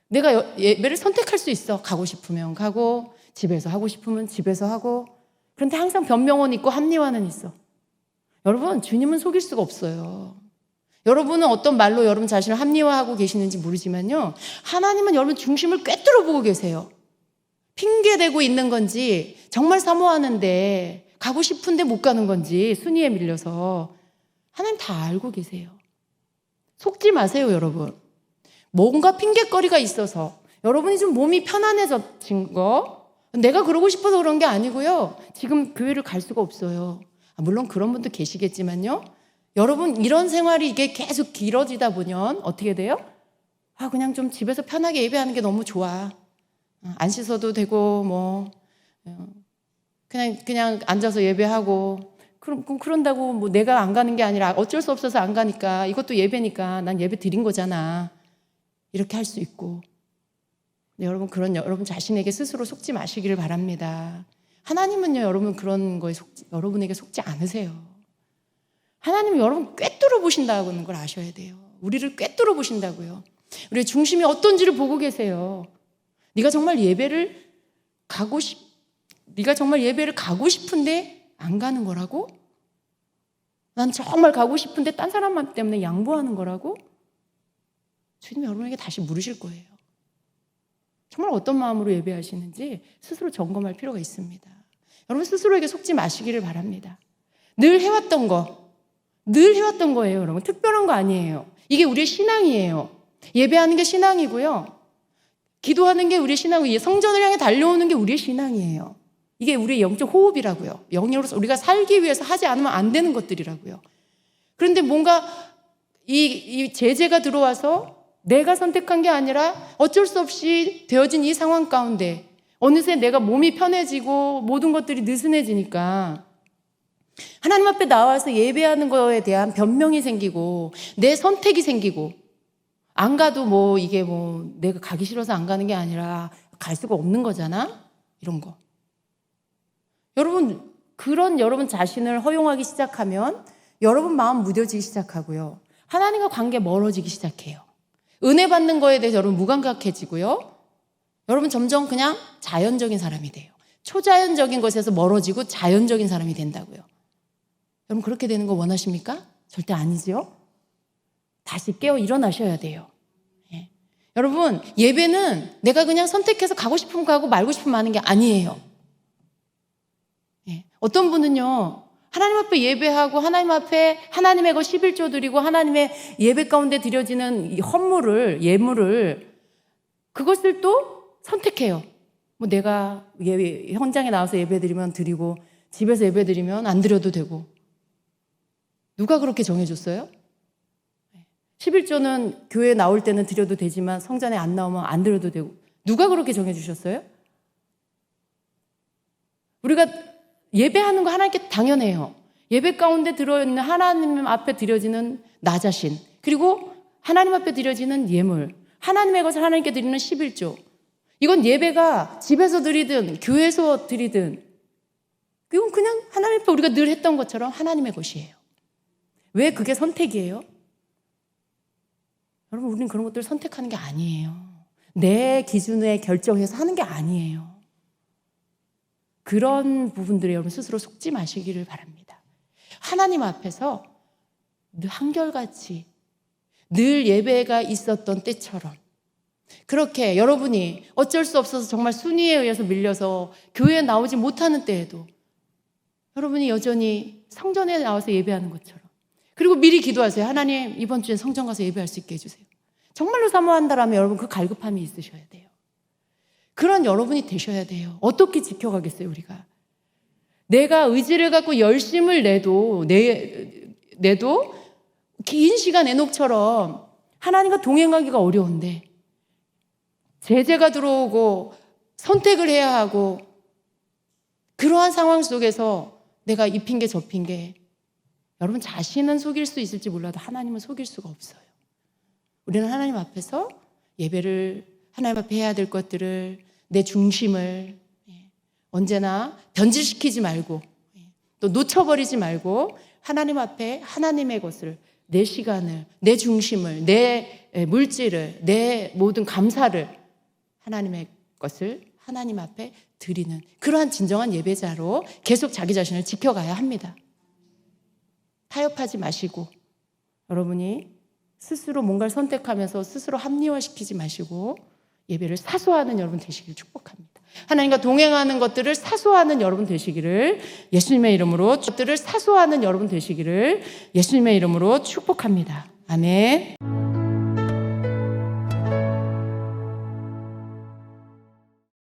내가 예배를 선택할 수 있어. 가고 싶으면 가고, 집에서 하고 싶으면 집에서 하고. 그런데 항상 변명은 있고 합리화는 있어. 여러분, 주님은 속일 수가 없어요. 여러분은 어떤 말로 여러분 자신을 합리화하고 계시는지 모르지만요, 하나님은 여러분 중심을 꿰뚫어 보고 계세요. 핑계대고 있는 건지, 정말 사모하는데 가고 싶은데 못 가는 건지, 순위에 밀려서 하나님 다 알고 계세요. 속지 마세요, 여러분. 뭔가 핑계거리가 있어서 여러분이 좀 몸이 편안해진 거, 내가 그러고 싶어서 그런 게 아니고요, 지금 교회를 갈 수가 없어요. 물론 그런 분도 계시겠지만요, 여러분 이런 생활이 이게 계속 길어지다 보면 어떻게 돼요? 그냥 좀 집에서 편하게 예배하는 게 너무 좋아. 안 씻어도 되고 뭐 그냥 앉아서 예배하고, 그런다고 뭐 내가 안 가는 게 아니라 어쩔 수 없어서 안 가니까, 이것도 예배니까 난 예배 드린 거잖아, 이렇게 할 수 있고. 여러분, 여러분 자신에게 스스로 속지 마시기를 바랍니다. 하나님은요, 여러분 그런 거에 여러분에게 속지 않으세요. 하나님은 여러분 꿰뚫어 보신다는 걸 아셔야 돼요. 우리를 꿰뚫어 보신다고요. 우리의 중심이 어떤지를 보고 계세요. 네가 정말 예배를 가고 싶은데 안 가는 거라고? 난 정말 가고 싶은데 딴 사람 때문에 양보하는 거라고? 주님이 여러분에게 다시 물으실 거예요. 정말 어떤 마음으로 예배하시는지 스스로 점검할 필요가 있습니다. 여러분 스스로에게 속지 마시기를 바랍니다. 늘 해왔던 거예요, 여러분. 특별한 거 아니에요. 이게 우리의 신앙이에요. 예배하는 게 신앙이고요, 기도하는 게 우리의 신앙이고, 성전을 향해 달려오는 게 우리의 신앙이에요. 이게 우리의 영적 호흡이라고요. 영으로서 우리가 살기 위해서 하지 않으면 안 되는 것들이라고요. 그런데 뭔가 이 제재가 들어와서 내가 선택한 게 아니라 어쩔 수 없이 되어진 이 상황 가운데 어느새 내가 몸이 편해지고 모든 것들이 느슨해지니까 하나님 앞에 나와서 예배하는 거에 대한 변명이 생기고, 내 선택이 생기고, 안 가도 뭐 이게 뭐 내가 가기 싫어서 안 가는 게 아니라 갈 수가 없는 거잖아, 이런 거. 여러분, 그런 여러분 자신을 허용하기 시작하면 여러분 마음 무뎌지기 시작하고요, 하나님과 관계 멀어지기 시작해요. 은혜 받는 거에 대해서 여러분 무감각해지고요, 여러분 점점 그냥 자연적인 사람이 돼요. 초자연적인 것에서 멀어지고 자연적인 사람이 된다고요. 여러분 그렇게 되는 거 원하십니까? 절대 아니죠. 다시 깨어 일어나셔야 돼요. 예. 여러분, 예배는 내가 그냥 선택해서 가고 싶으면 가고 말고 싶으면 마는 게 아니에요. 예. 어떤 분은요, 하나님 앞에 예배하고 하나님 앞에 하나님의 것 11조 드리고 하나님의 예배 가운데 드려지는 이 예물을 그것을 또 선택해요. 뭐 내가 현장에 나와서 예배 드리면 드리고 집에서 예배 드리면 안 드려도 되고. 누가 그렇게 정해줬어요? 11조는 교회에 나올 때는 드려도 되지만 성전에 안 나오면 안 드려도 되고. 누가 그렇게 정해주셨어요? 우리가 예배하는 거 하나님께 당연해요. 예배 가운데 들어있는 하나님 앞에 드려지는 나 자신, 그리고 하나님 앞에 드려지는 예물, 하나님의 것을 하나님께 드리는 11조. 이건 예배가 집에서 드리든 교회에서 드리든 이건 그냥 하나님 앞에 우리가 늘 했던 것처럼 하나님의 것이에요. 왜 그게 선택이에요? 여러분, 우리는 그런 것들을 선택하는 게 아니에요. 내 기준에 결정해서 하는 게 아니에요. 그런 부분들에 여러분 스스로 속지 마시기를 바랍니다. 하나님 앞에서 늘 한결같이 늘 예배가 있었던 때처럼, 그렇게 여러분이 어쩔 수 없어서 정말 순위에 의해서 밀려서 교회에 나오지 못하는 때에도 여러분이 여전히 성전에 나와서 예배하는 것처럼, 그리고 미리 기도하세요. 하나님, 이번 주에 성전 가서 예배할 수 있게 해주세요. 정말로 사모한다라면 여러분 그 갈급함이 있으셔야 돼요. 그런 여러분이 되셔야 돼요. 어떻게 지켜가겠어요, 우리가? 내가 의지를 갖고 열심을 내도 긴 시간 에녹처럼 하나님과 동행하기가 어려운데, 제재가 들어오고 선택을 해야 하고, 그러한 상황 속에서 내가 이 핑계 저 핑계, 여러분 자신은 속일 수 있을지 몰라도 하나님은 속일 수가 없어요. 우리는 하나님 앞에서 예배를, 하나님 앞에 해야 될 것들을, 내 중심을 언제나 변질시키지 말고 또 놓쳐버리지 말고 하나님 앞에 하나님의 것을, 내 시간을, 내 중심을, 내 물질을, 내 모든 감사를 하나님의 것을 하나님 앞에 드리는 그러한 진정한 예배자로 계속 자기 자신을 지켜가야 합니다. 타협하지 마시고 여러분이 스스로 뭔가를 선택하면서 스스로 합리화시키지 마시고 예배를 사수하는 여러분 되시기를 축복합니다. 하나님과 동행하는 것들을 사수하는 여러분 되시기를 예수님의 이름으로 축복합니다. 아멘.